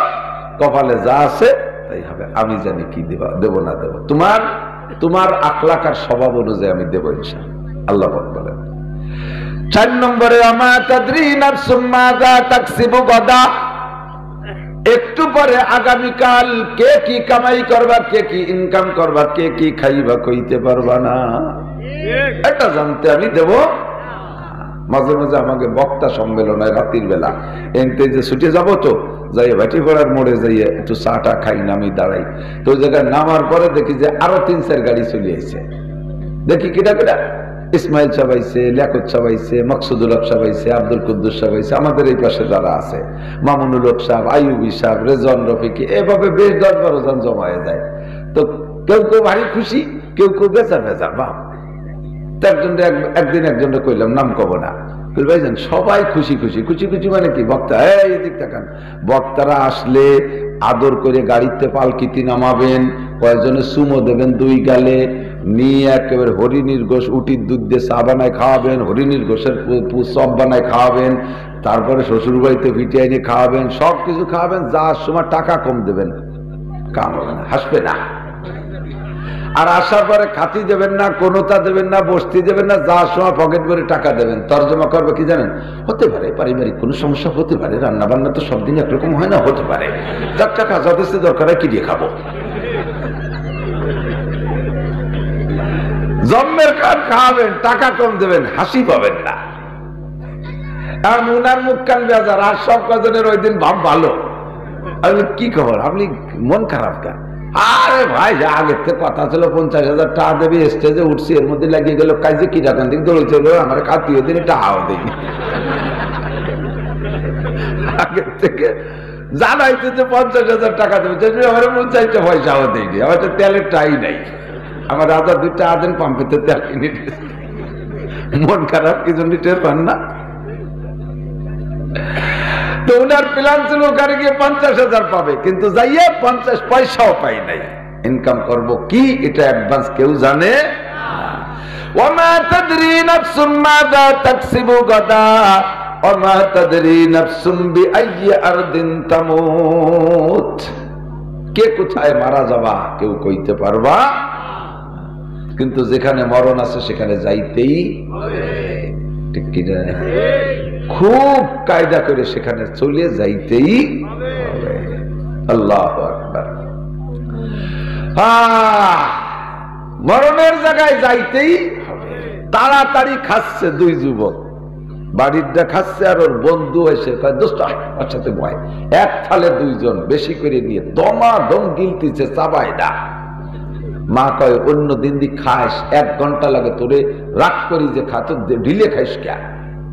কপালে যা আছে তাই হবে। আমি জানি কি দেব না দেব, তোমার আখলাক আর স্বভাব অনুযায়ী আমি দেবো ইনশাআল্লাহ। আল্লাহ বলেন 4 নম্বরে, আমা তাদরি নাফসুম মাযা তাকসিবু গাদা। একটু পরে আগামীকাল কে কি কামাই করবা, কে কি ইনকাম করবা, কে কি খাইবা কইতে পারবা না, এটা জানতে আমি দেব। মাঝে মাঝে আমাকে বক্তা সম্মেলন হয় রাত্রির বেলা, এনতে যে ছুটে যাবো, তো যাই ভাটি পড়ার মোড়ে যাইয়ে একটু চাটা খাই, নামি দাঁড়াই, তো ওই জায়গায় নামার পরে দেখি যে আরো 3-4 গাড়ি চলে আসছে। দেখি কিটা কিটা ইসমাইল সাহেব আইছে, লিয়াকত সাহেব আইছে, মকসুদুল হক সাহেব আইছে, আব্দুল কুদ্দুস সাহেব আইছে, আমাদের এই পাশে যারা আছে মামুনুল হক সাহেব, আইয়ুবী সাহেব, রেজন রফিকি, এভাবে বেশ 10-12 জন জমা হয়ে যায়। তো কেউ কেউ ভারী খুশি, কেউ কেউ বেচার বেচার বাপ। একদিন একজনকে কইলাম, নাম কব না, ভাইজান সবাই খুশি খুশি। খুশি খুশি মানে কি? বক্তা এদিক তাকান, বক্তারা আসলে আদর করে গাড়িতে পালকিতে নামাবেন, কয়েকজনে সুমো দেবেন 2 গালে, নিয়ে একেবারে হরিণীর গোশ উটির দুধ দিয়ে চা বানায় খাওয়াবেন, হরিণীর গোশের চপ বানায় খাওয়াবেন, তারপরে শ্বশুর বাড়িতে পিঠে এনে খাওয়াবেন, সবকিছু খাওয়াবেন। যাওয়ার সময় টাকা কম দেবেন, কাম হবে না, হাসবে না। আর আসার পরে খাতি দেবেন না, কোনোটা দেবেন না, বস্তি দেবেন না, যাওয়ার সময় পকেট ভরে টাকা দেবেন। তর্জমা করবে কি জানেন? হতে পারে পারিবারিক কোনো সমস্যা হতে পারে, রান্না বান্না তো সব দিন একরকম হয় না, হতে পারে, যার টাকা যথেষ্ট দরকার হয় কি দিয়ে খাবো। জন্মের কান খাওয়াবেন, টাকা কম দেবেন, হাসি পাবেন না। আর উনার মুখ কান বেজার, আর সব কজনের ওই দিন ভাব ভালো। আমি কি খবর, আপনি মন খারাপ কেন? আরে ভাই, আগের থেকে কথা ছিল 50,000 টাকা দেবে, স্টেজে উঠছি, এর মধ্যে লাগিয়ে গেল কাজে কি রাখান দিক দৌড়েছে, আমার খাতিও দিন টাকাও দিই। আগের থেকে জানাইতে যে 50,000 টাকা দেবে, আমার 50 পয়সাও দিইনি, আমার তো তেলের টাই নাই, আমার রাজা 2 টাকা দেন পাম্পেতে তেল কিনে। মন খারাপ কি জন্য টের পান না? তো উনার প্ল্যান ছিল ওখানে গিয়ে 50,000 পাবে, কিন্তু যাইয়া 50 পয়সাও পাই নাই। ইনকাম করব কি এটা অ্যাডভান্স কেউ জানে না। ওয়ামা তাদরি নাফসুম মাযা তাকসিবু গাদা ওয়ামা তাদরি নাফসুম বিআইয়ি আরদিন তামুত। কে কোথায় মারা যাবা কেউ কইতে পারবা, কিন্তু যেখানে মরণ আছে সেখানে যাইতেই হবে, ঠিক কি না? খুব কায়দা করে সেখানে চলে যাইতেই হবে। আল্লাহু আকবার। মরণের জায়গায় যাইতেই হবে। তাড়াতাড়ি খাচ্ছে 2 যুবক, বাড়িরটা খাচ্ছে, আর ওর বন্ধু এসে কয় দোস্ত ওর সাথে বয়। এক থালে 2 জন বেশি করে নিয়ে দমাদম গিলতিছে, চাবাই না। মা কয় অন্য দিন দি খাস, 1 ঘন্টা লাগে, তোরে রাগ করি যে খা, তো ঢিলে খাইস কে,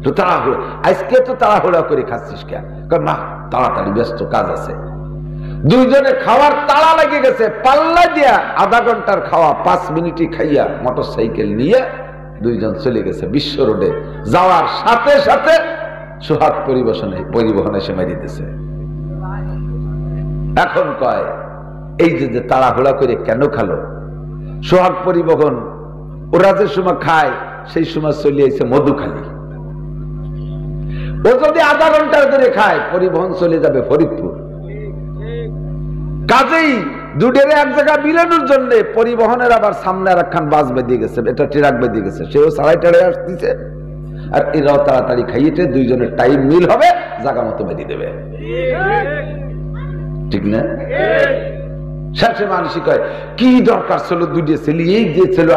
তো তাড়াহুড়ো, আজকে তো তাড়াহুড়া করে খাচ্ছিস কে? না তাড়াতাড়ি, ব্যস্ত কাজ আছে। 2 জনে খাওয়ার তাড়া লেগে গেছে, পাল্লা দিয়া আধা ঘন্টার খাওয়া 5 মিনিটই খাইয়া মোটর সাইকেল নিয়ে 2 জন চলে গেছে বিশ্ব রোডে। যাওয়ার সাথে সাথে সোহাগ পরিবহন এসে মেরে দিতেছে। এখন কয় এই যে তাড়াহুড়া করে কেন খালো? সোহাগ পরিবহন ওরা যে সময় খায় সেই সময় চলে আইছে মধুখালী। ও যদি আধা ঘন্টার ধরে খায়, পরিবহন চলে যাবে ফরিদপুর। কাজেই দুটের এক জায়গা মিলানোর জন্য পরিবহনের আবার সামনে আর একখান বাস বেঁধে গেছে, এটা ট্রাক বেঁধে গেছে, সেও সারাই টাড়ে আসতেছে, আর এরাও তাড়াতাড়ি খাইয়েছে, 2 জনের টাইম মিল হবে, জায়গা মতো বেঁধে দেবে, ঠিক না? শেষে মানুষই কয় কি দরকার ছিল 2টে ছেলে, এই যে ছেলে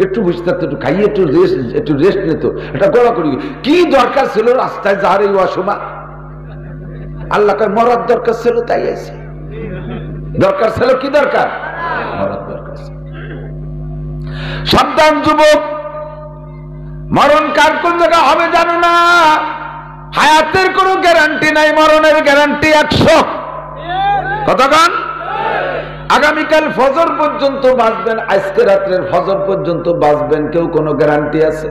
একটু বসে থাকতো, একটু খাইয়ে একটু রেস্ট নিত, এটা গলা করি, কি দরকার ছিল রাস্তায় যাওয়ার এই অসময়? আল্লাহ কয় মরার দরকার ছিল, তাই আছে। দরকার ছিল কি দরকার? মরার দরকার। সাবধান যুবক, মরণ কার কোন জায়গা হবে জানো না। হায়াতের কোনো গ্যারান্টি নাই, মরণের গ্যারান্টি 100। কতক্ষণ? আগামীকাল ফজর পর্যন্ত বাঁচবেন, আজকে রাত্রের ফজর পর্যন্ত বাঁচবেন, কেউ কোনো গ্যারান্টি আছে?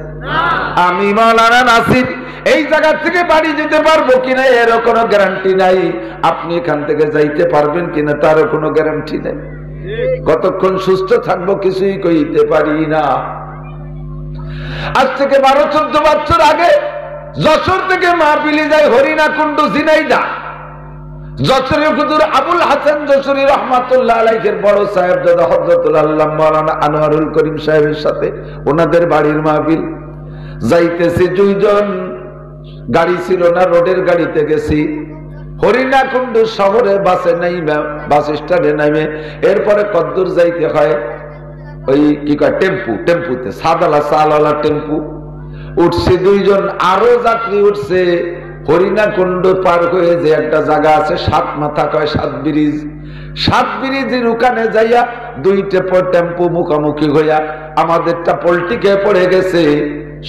আমি মাওলানা নাসির এই জায়গা থেকে বাড়ি যেতে পারবো কিনা এরও কোনো গ্যারান্টি নাই। আপনি এখান থেকে যাইতে পারবেন কিনা তারও কোনো গ্যারান্টি নাই। কতক্ষণ সুস্থ থাকবো কিছুই কইতে পারি না। আজ থেকে 12-14 বছর আগে যশোর থেকে মাহফিলে যায় হরিণাকুণ্ড ঝিনাইদহ। যশোরের হুজুর আবুল হাসান যশোরী রহমাতুল্লাহ আলাইহির বড় সাহেবজাদা হযরতুল আল্লাহ মাওলানা আনোয়ারুল করিম সাহেবের সাথে ওনাদের বাড়ির মাহফিল যাইতেছি। 2 জন, গাড়ি ছিল না, রোডের গাড়িতে গেছি। হরিণাকুণ্ড শহরে বাসে নাইমে, বাস স্ট্যান্ডে নাইমে এরপরে কদ্দূর যাইতে হয় ওই কি কয় টেম্পুতে, সাদালা টেম্পু উঠছে 2 জন, আরো যাত্রী উঠছে। হরিণাকুণ্ড পার হয়ে যে একটা জায়গা আছে 7 মাথা কয় 7 ব্রিজ, সাত ব্রিজের ওখানে যাইয়া দুইটা টেম্পো মুখামুখি হইয়া আমাদেরটা পল্টিকে পড়ে গেছে।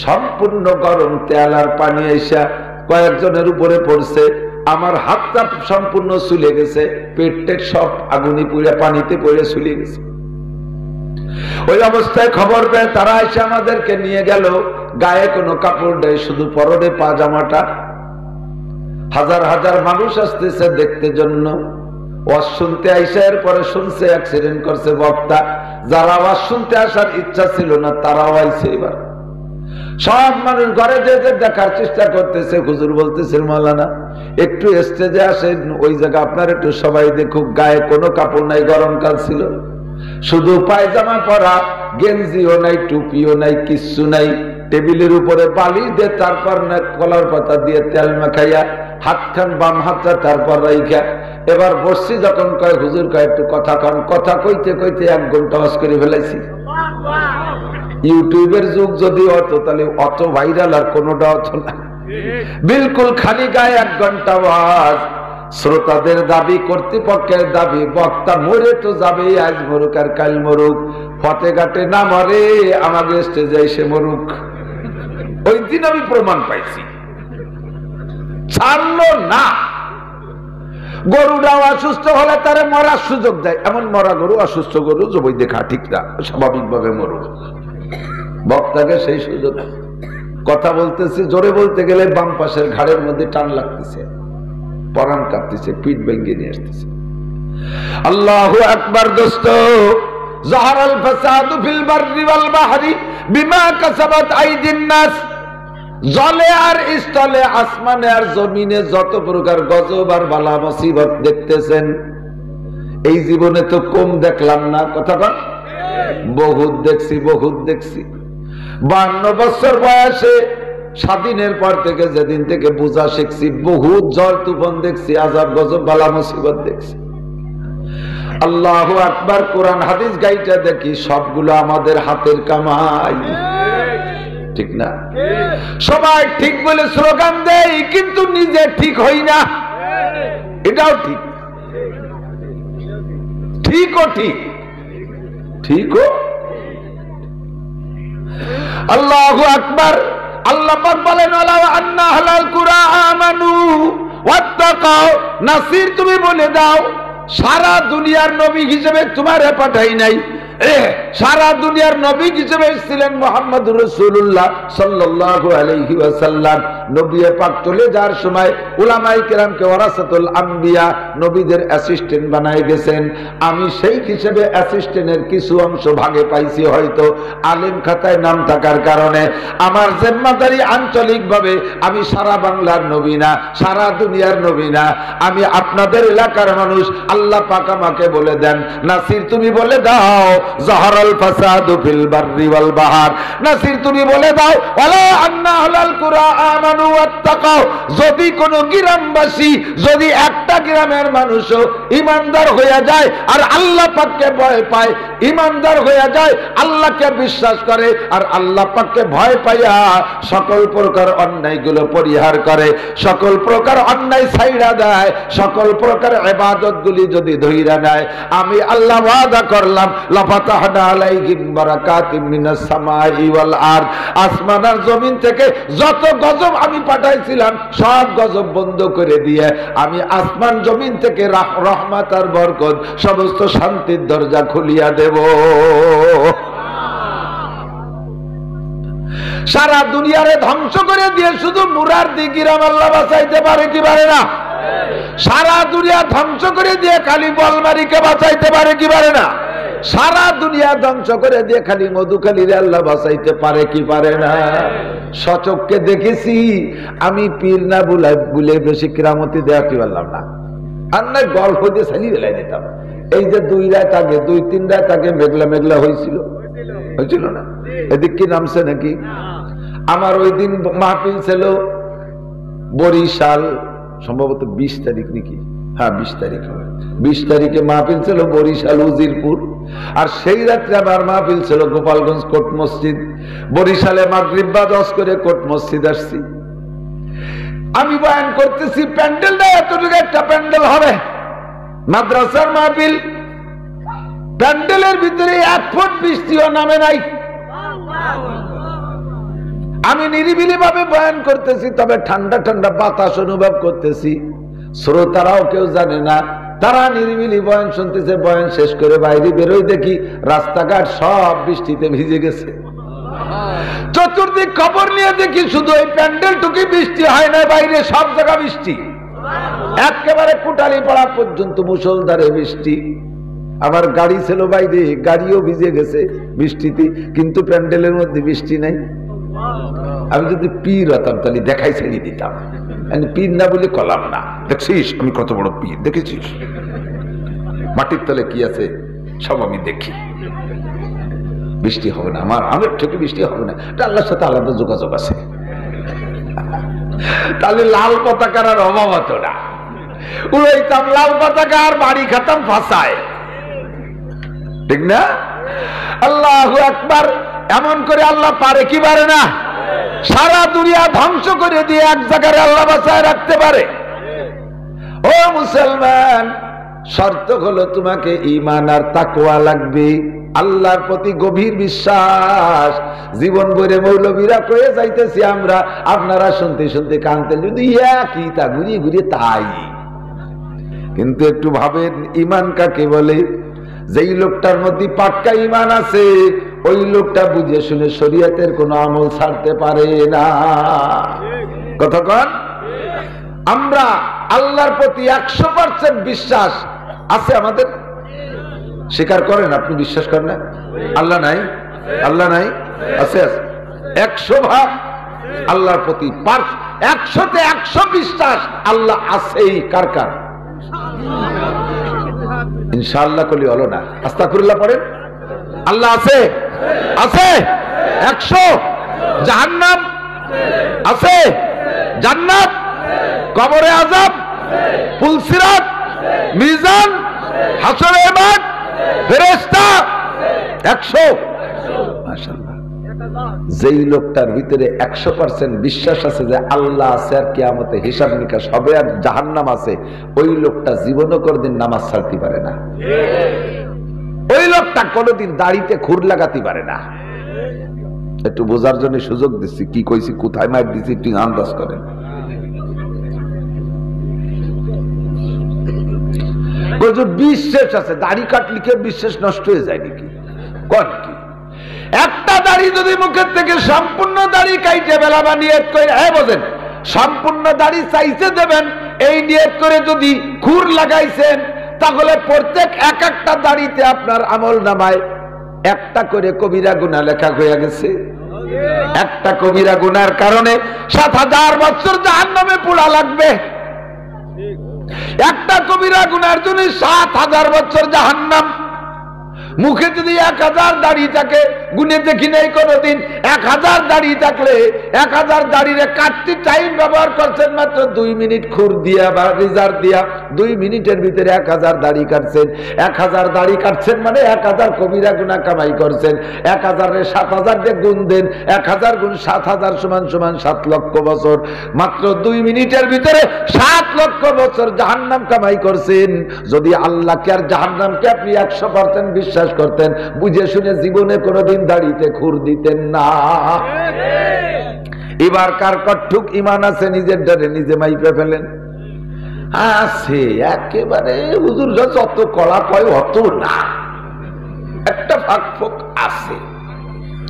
সম্পূর্ণ গরম তেল আর পানি এসা কয়েকজনের উপরে পড়ছে। আমার হাতটা সম্পূর্ণ চুলে গেছে, পেটের সব আগুনি পুড়ে পানিতে পড়ে চলে গেছে। ওই অবস্থায় খবর পেয়ে তারা এসে আমাদেরকে নিয়ে গেল। গায়ে কোনো কাপড় নেই, শুধু পরনে পাজামাটা। হাজার হাজার মানুষ আসতেছে দেখতে জন্য। ওয়াজ শুনতে আইসা এরপরে শুনছে অ্যাক্সিডেন্ট করছে বক্তা। যারা ওয়াজ শুনতে আসার ইচ্ছা ছিল না তারাও আইছে। এবার সব মানুষ ঘরে যে দেখার চেষ্টা করতেছে। হুজুর বলতেছে মাওলানা একটু স্টেজে আসেন, ওই জায়গা আপনার একটু সবাই দেখুক। গায়ে কোনো কাপড় নাই, গরমকাল ছিল, শুধু পায়জামা পরা, গেঞ্জিও নাই, টুপিও নাই, কিচ্ছু নাই। টেবিলের উপরে বালিশ দিয়ে তারপর কলার পাতা দিয়ে তেল মাখাইয়া হাতখান বাম হাতটা তারপর রাইখা এবার বসছি। যখন কয় হুজুর কয় একটু কথা কন, কথা কইতে কইতে 1 ঘন্টা ওয়াজ করে ফেলাইছি। ইউটিউবের যুগ যদি হতো তাহলে অত ভাইরাল আর কোনোটা হতো না। বিলকুল খালি গায়ে 1 ঘন্টা ওয়াজ। শ্রোতাদের দাবি, কর্তৃপক্ষের দাবি, বক্তা মরে তো যাবে, আজ মরুক আর কাল মরুক, ফতেঘাটে না মরে আমাকে স্টেজে এসে মরুক। ওই দিন আমি প্রমাণ পাইছি, ছাড়লো না। গরুটাও অসুস্থ হলে তারে মরার সুযোগ দেয়। এমন মরা গরু, অসুস্থ গরু জবই দেখা ঠিক না, স্বাভাবিক ভাবে মরুক। বক্তাকে সেই সুযোগ। কথা বলতেছি, জোরে বলতে গেলে বাম পাশের ঘাড়ের মধ্যে টান লাগতেছে, পরাণ কাঁপতেছে, পিঠ ভেঙে নিয়ে আসতেছে। আল্লাহু আকবার। দোস্ত, যাহারাল ফাসাদু ফিল বাররি ওয়াল বাহরি বিমা কাসাবাত আইদিন নাস। জলে আর স্থলে, আসমানে আর জমিনে যত প্রকার গজব আর বালা মুসিবত দেখতেছেন, এই জীবনে তো কম দেখলাম না। কথা কন, বহুত দেখছি, বহুত দেখছি। 52 বছর বয়সে স্বাধীনের পর থেকে যেদিন থেকে বোঝা শিখছি, বহুত ঝড় তুফান দেখছি, আযাব গজব বালা মুসিবত দেখছি। আল্লাহু আকবার। কোরআন হাদিস গাইটা দেখি, সবগুলো আমাদের হাতের কামাই, ঠিক না? সবাই ঠিক বলে স্লোগান দেয়, কিন্তু নিজে ঠিক হই না। এটাও ঠিক, ঠিকও ঠিক, ঠিকও। আল্লাহু আকবার। আল্লাহ পাক বলেন, ওয়ালাউ আন্না আহলাল কুরা আমানু ওয়াত্তাকাও। নাসির তুমি বলে দাও, সারা দুনিয়ার নবী হিসেবে তোমারে পাঠাই নাই। সারা দুনিয়ার নবী হিসেবে ছিলেন মুহাম্মদুর রাসূলুল্লাহ সাল্লাল্লাহু আলাইহি ওয়াসাল্লাম। নবী পাক চলে যাওয়ার সময় উলামায়ে কেরামকে ওয়ারাসাতুল আম্বিয়া, নবীদের অ্যাসিস্ট্যান্ট বানায় গেছেন। আমি সেই হিসেবে অ্যাসিস্ট্যান্টের কিছু অংশ ভাগে পাইছি, হয়তো আলেম খাতায় নাম থাকার কারণে। আমার জিম্মাদারি আঞ্চলিকভাবে, আমি সারা বাংলার নবী না, সারা দুনিয়ার নবী না, আমি আপনাদের এলাকার মানুষ। আল্লাহ পাক আমাকে বলে দেন, নাসির তুমি বলে দাও, যাহারাল ফাসাদু ফিল বাররি ওয়াল বাহর। নাসির তুমি বলে দাও, ওয়ালা আন্না আহলাল কুরা আমানু ওয়াত্তাকাও। যদি কোন গ্রামবাসী, যদি একটা গ্রামের মানুষও ঈমানদার হয়ে যায় আর আল্লাহ পাককে ভয় পায়, ঈমানদার হয়ে যায়, আল্লাহকে বিশ্বাস করে আর আল্লাহ পাককে ভয় পাইয়া সকল প্রকার অন্যায়গুলো পরিহার করে, সকল প্রকার অন্যায় ছাইড়া দেয়, সকল প্রকার ইবাদতগুলি যদি ধইরা নেয়, আমি আল্লাহ ওয়াদা করলাম, লাফাতাহনা আলাইহিম বারাকাতিম মিনাস সামাই ওয়াল আরদ। আসমান আর জমিন থেকে যত গজব আমি পাঠাইছিলাম সব গজব বন্ধ করে দিয়ে আমি আসমান জমিন থেকে রহমত আর বরকত, সমস্ত শান্তির দরজা খুলিয়া দেব। সারা দুনিয়ারে ধ্বংস করে দিয়ে শুধু মুরার দিগিরাম আল্লাহ বাঁচাইতে পারে কি পারে না? সারা দুনিয়া ধ্বংস করে দিয়ে খালি বলমারিকে বাঁচাইতে পারে কি পারে না? সারা দুনিয়া ধ্বংস করে দিয়ে খালি মধুখালীরে আল্লাহ বাঁচাইতে পারে কি পারে না? সচক্ষে দেখেছি আমি, পীর না বুলে বেশি কিরামতি দেখাতে পারলাম না। আর না গল্প দিয়ে ছাড়িয়ে বেলায় দিতাম। এই যে 2 রাত আগে, 2-3 রাত আগে মেঘলা মেঘলা হয়েছিল না? এদিক কি নামছে নাকি? আমার ওই দিন মাহফিল ছিল বরিশাল, সম্ভবত 20 তারিখ নাকি? হ্যাঁ 20 তারিখ। 20 তারিখে মাহফিল ছিল বরিশাল উজিরপুর। আর সেই রাত্রে আমার মাহফিল ছিল গোপালগঞ্জ কোট মসজিদ। বরিশালে মাগরিব বাদ করে কোট মসজিদ আসছি। আমি বয়ান করতেছি, প্যান্ডেলটা এতটুকু একটা প্যান্ডেল হবে, মাদ্রাসার মাহফিল, প্যান্ডেলের ভিতরে 1 ফুট বৃষ্টিও নামে নাই। আমি নিরিবিলি ভাবে বয়ান করতেছি, তবে ঠান্ডা ঠান্ডা বাতাস অনুভব করতেছি। শ্রোতারাও কেউ জানে না, তারা নিরিবিলি বয়ান শুনতেছে। বয়ান শেষ করে বাইরে বেরোই, দেখি রাস্তাঘাট সব বৃষ্টিতে ভিজে গেছে। চতুর্দিক খবর নিয়ে দেখি শুধু এই প্যান্ডেল টুকি বৃষ্টি হয় না, বাইরে সব জায়গা বৃষ্টি, একেবারে কুটালি পাড়া পর্যন্ত মুষলধারে বৃষ্টি। আমার গাড়ি ছিল বাইরে, গাড়িও ভিজে গেছে বৃষ্টিতে, কিন্তু প্যান্ডেলের মধ্যে বৃষ্টি নাই। আমি যদি পীর হতাম তাহলে দেখাই ছেড়ে দিতাম। আমি পীর না বলে কলাম না, দেখছিস আমি কত বড় পীর, দেখেছিস মাটির তলে কি আছে সব আমি দেখি। বৃষ্টি হবে না, আমার থেকে বৃষ্টি হবে না, এটা আল্লাহর সাথে আলাদা যোগাযোগ আছে। তাহলে লাল পতাকার আর অভাব হতো না, উড়াইতাম লাল পতাকা আর বাড়ি খাতাম ফাঁসায়, ঠিক না? আল্লাহু আকবার। এমন করে আল্লাহ পারে কি পারে না? সারা দুনিয়া ধ্বংস করে দিয়ে এক জায়গায় আল্লাহ বাঁচায় রাখতে পারে। ও মুসলমান, শর্ত হলো তোমাকে ঈমান আর তাকওয়া লাগবে, আল্লাহর প্রতি গভীর বিশ্বাস। জীবন ভরে মৌলবীরা কয়ে যাইতেছি আমরা, আপনারা শুনতে শুনতে কানতেন, যদি একই তা ঘুরিয়ে ঘুরিয়ে তাই। কিন্তু একটু ভাবেন ঈমান কাকে বলে? যেই লোকটার মধ্যে পাক্কা ঈমান আছে, ওই লোকটা বুঝে শুনে শরীয়তের কোনো আমল ছাড়তে পারে না। কতক্ষণ আমরা আল্লাহর প্রতি 100% বিশ্বাস আছে আমাদের, স্বীকার করেন? আপনি বিশ্বাস করেন না আল্লাহ নাই? আল্লাহ নাই? আছে, 100 ভাগ আল্লাহর প্রতি 100তে 100 বিশ্বাস আল্লাহ আছেই। কার কার? ইনশাআল্লাহ কলি হলো না, আস্তাগফিরুল্লাহ পড়েন। আল্লাহ আছে, আছে 100। জাহান্নাম আছে, জান্নাত, কবরে আযাব, পুলসিরাত, মিজান, হাসরের মাঠ, ফেরেশতা 100। মাশাআল্লাহ। যেই লোকটার ভিতরে 100% বিশ্বাস আছে যে আল্লাহ আছে আর কিয়ামতে হিসাব নিকাশ হবে আর জাহান্নাম আছে, ওই লোকটা জীবনও কোনদিন নামাজ ছাড়তে পারে না। ওই লোকটা কোনদিন দাড়িতে খুর লাগাতে পারে না। একটু বোঝার জন্য সুযোগ দিচ্ছি, কি কইছি, কোথায় মার দিচ্ছি, একটু আন্দাজ করেন। বিশ্বাস আছে, দাড়ি কাটলে কি বিশ্বাস নষ্ট হয়ে যায় নাকি? কোন কি একটা দাড়ি যদি মুখের থেকে সম্পূর্ণ দাড়ি কাইটে বেলা বা নিয়ত করে, হ্যাঁ বোঝেন, সম্পূর্ণ দাড়ি চাইতে দেবেন এই নিয়ত করে যদি খুর লাগাইছেন, তাহলে প্রত্যেক একটা দাড়িতে আপনার আমল নামায় একটা করে কবিরা গুনাহ লেখা হয়ে গেছে। একটা কবিরা গুনার কারণে 7000 বছর জাহান্নামে পোড়া লাগবে। একটা কবিরা গুনার জন্য 7000 বছর জাহান্নাম। মুখে যদি 1000 দাড়ি থাকে, গুনে দেখি নাই কোনদিন, 1000 দাড়ি থাকলে 1000 দাড়ির কাটতে টাইম ব্যবহার করছেন মাত্র 2 মিনিট খুর দিয়া বা রিজার দিয়া, 2 মিনিটের ভিতরে 1000 দাড়ি কাটছেন। 1000 দাড়ি কাটছেন মানে 1000 কবিরা গুনাহ কামাই করছেন। 1000 এর 7000 দিয়ে গুণ দেন, 1000 গুণ 7000 সমান সমান 7 লক্ষ বছর। মাত্র 2 মিনিটের ভিতরে 7 লক্ষ বছর জাহান্নাম কামাই করছেন। যদি আল্লাহকে আর জাহান্নামকে আপনি 100% বিশ্বাস করতেন, বুঝে শুনে জীবনে কোনদিন দাড়িতে খুর দিতেন না। এবার কার কট্টুক ঈমান আছে নিজের ডরে নিজে মাইপে ফেলেন? আছে, একেবারে হুজুর যত কড়া কয় অত না, একটা ফাঁক আছে,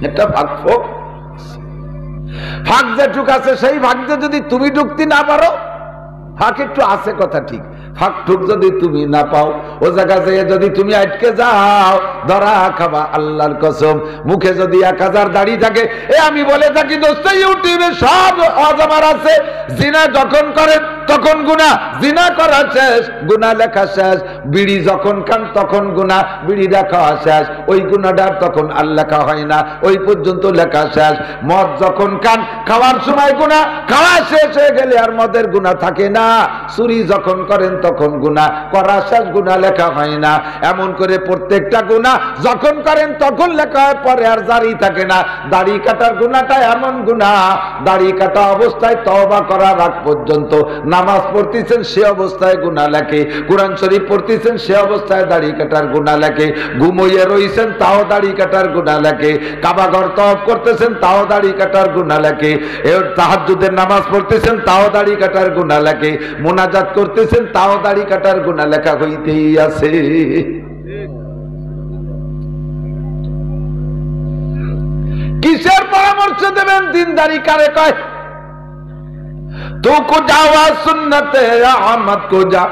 একটা ফাঁক যেটুক আছে সেই ভাগ যদি তুমি ঢুকতে না পারো, ফাঁক একটু আছে কথা ঠিক, ফাঁক ঠুক যদি তুমি না পাও, ও জায়গা যেয়ে যদি তুমি আটকে যাও, ধরা খাবা আল্লাহর কসম। মুখে যদি 1000 দাড়ি থাকে, আমি বলে থাকি দোস্ত, ইউটিউবে সব অজামার আছে। জিনা যখন করেন তখন গুনাহ, জিনা করা শেষ গুনাহ লেখা শেষ। বিড়ি যখন খান তখন গুনাহ, বিড়ি খাওয়া শেষ, ওই গুনাহটার তখন আর লেখা হয় না, ওই পর্যন্ত লেখা শেষ। মদ যখন খান, খাওয়ার সময় গুনাহ, খাওয়া শেষ হয়ে গেলে আর মদের গুনাহ থাকে না। চুরি যখন করেন তখন গুনাহ, করা শেষ গুনাহ লেখা হয় না। এমন করে প্রত্যেকটা গুনাহ যখন করেন তখন লেখা হয়, পরে আর জারি থাকে না। দাড়ি কাটার গুনাহটা এমন গুনাহ, দাড়ি কাটা অবস্থায় তওবা করার আগ পর্যন্ত নামাজ পড়তেছেন সে অবস্থায় গুনাহ লেখে, কোরআন শরীফ পড়তেছেন সে অবস্থায় দাড়ি কাটার গুনাহ লেখে, ঘুমিয়ে রইছেন তাও দাড়ি কাটার গুনাহ লেখে, কাবা ঘর তওয়াফ করতেছেন তাও দাড়ি কাটার গুনাহ লেখে, তাহাজ্জুদের নামাজ পড়তেছেন তাও দাড়ি কাটার গুনাহ লেখে, মুনাজাত করতেছেন তাও দাড়ি কাটার গুনাহ লেখা হইতেই আছে। কিসের পরামর্শ দেবেন? দিনদারি কারে কয়? তু কো যাওয়া সুন্নতে আহমদ কো যা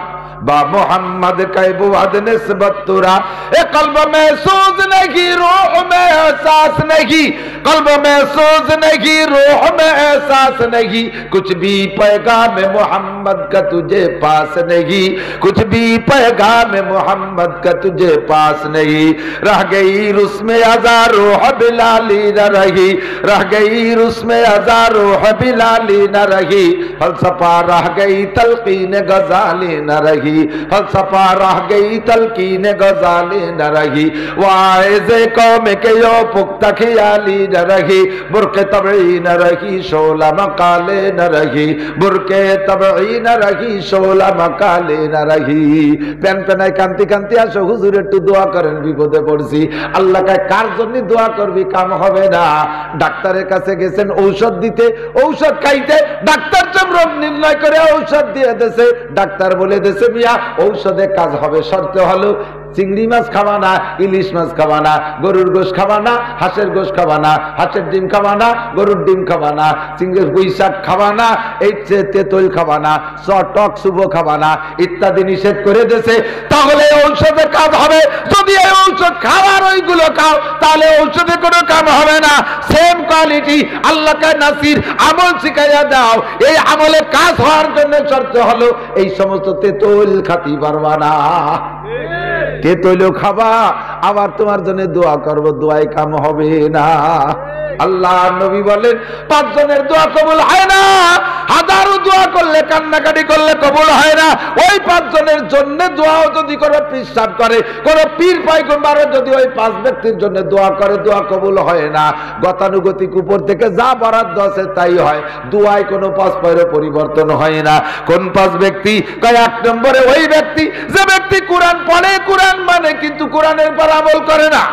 बा मोहम्मद कैबुअद निस्बत तुरा ए कल्ब में सूज नहीं रूह में एहसास नहीं, कल्ब में सूज नहीं रूह में एहसास नहीं, कुछ भी पैगाम मोहम्मद का तुझे पास नहीं, कुछ भी पैगाम मोहम्मद का तुझे पास नहीं, रह गई रुस्म हजारों बिलाली न रही, रह गई रुस्म हजारों बिलाली न रही, फलसफा रह गई तलकीन गजाली न रही, फलसफा रह गई तलकीन गजाली न रही, वाइज़े कौम के यो पुख्ता ख्याली न रही, बुरके तबई न रही शोला मकाले न रही, बुरके तबई न रही शोला मकाले न रही। पेन पेनाय कांति कांति आसो हुजूर एकटु দোয়া করেন, বিপদে পড়ছি। আল্লাহ কয় কার জন্য দোয়া করবি, কাম হবে না। ডাক্তারের কাছে গেছেন ঔষধ দিতে, ঔষধ খাইতে, ডাক্তার সব রোগ নির্ণয় করে ঔষধ দিয়ে দেছে। ডাক্তার বলে দেছে মিয়া ঔষধে কাজ হবে, শর্ত হলো চিংড়ি মাছ খাবা না, ইলিশ মাছ খাবা না, গরুর গোশ খাবা না, হাঁসের গোশ খাবা না, হাঁসের ডিম খাবা না, গরুর ডিম খাবা না, চিংড়ির বৈশাখ খাবা না, এই তেঁতুল খাবা না, টক শুভ খাবা না ইত্যাদি নিষেধ করে দিয়েছে। তাহলে ঔষধের কাজ হবে। যদি এই ঔষধ খাবার ওইগুলো খাও তাহলে ঔষধে কোনো কাম হবে না। সেম কোয়ালিটি আল্লাহকে নাসির আমল শিখাইয়া দাও। এই আমলে কাজ হওয়ার জন্য শর্ত হলো এই সমস্ত তেঁতুল খাতি পারবা না। তেঁতুলও খাবা, আবার তোমার জন্য দোয়া করবো, দোয়ায় কাম হবে না। আল্লাহ নবী বলেন 5 জনের দোয়া কবুল হয় না, হাজারো দোয়া করলে কান্নাকাটি করলে কবুল হয় না। ওই 5 জনের জন্য দোয়াও যদি কোনো পিসাব করে, কোন পীর পয়গম্বরও যদি ওই 5 ব্যক্তির জন্য দোয়া করে, দোয়া কবুল হয় না। গতানুগতিক উপর থেকে যা বরাদ্দ আছে তাই হয়, দোয়ায় কোনো 5 পয়ের পরিবর্তন হয় না। কোন 5 ব্যক্তি? কয় 1 নম্বরে ওই ব্যক্তি যে ব্যক্তি কোরআন পড়ে, কোরআন মানে কিন্তু কোরআনের পর আমল করে না।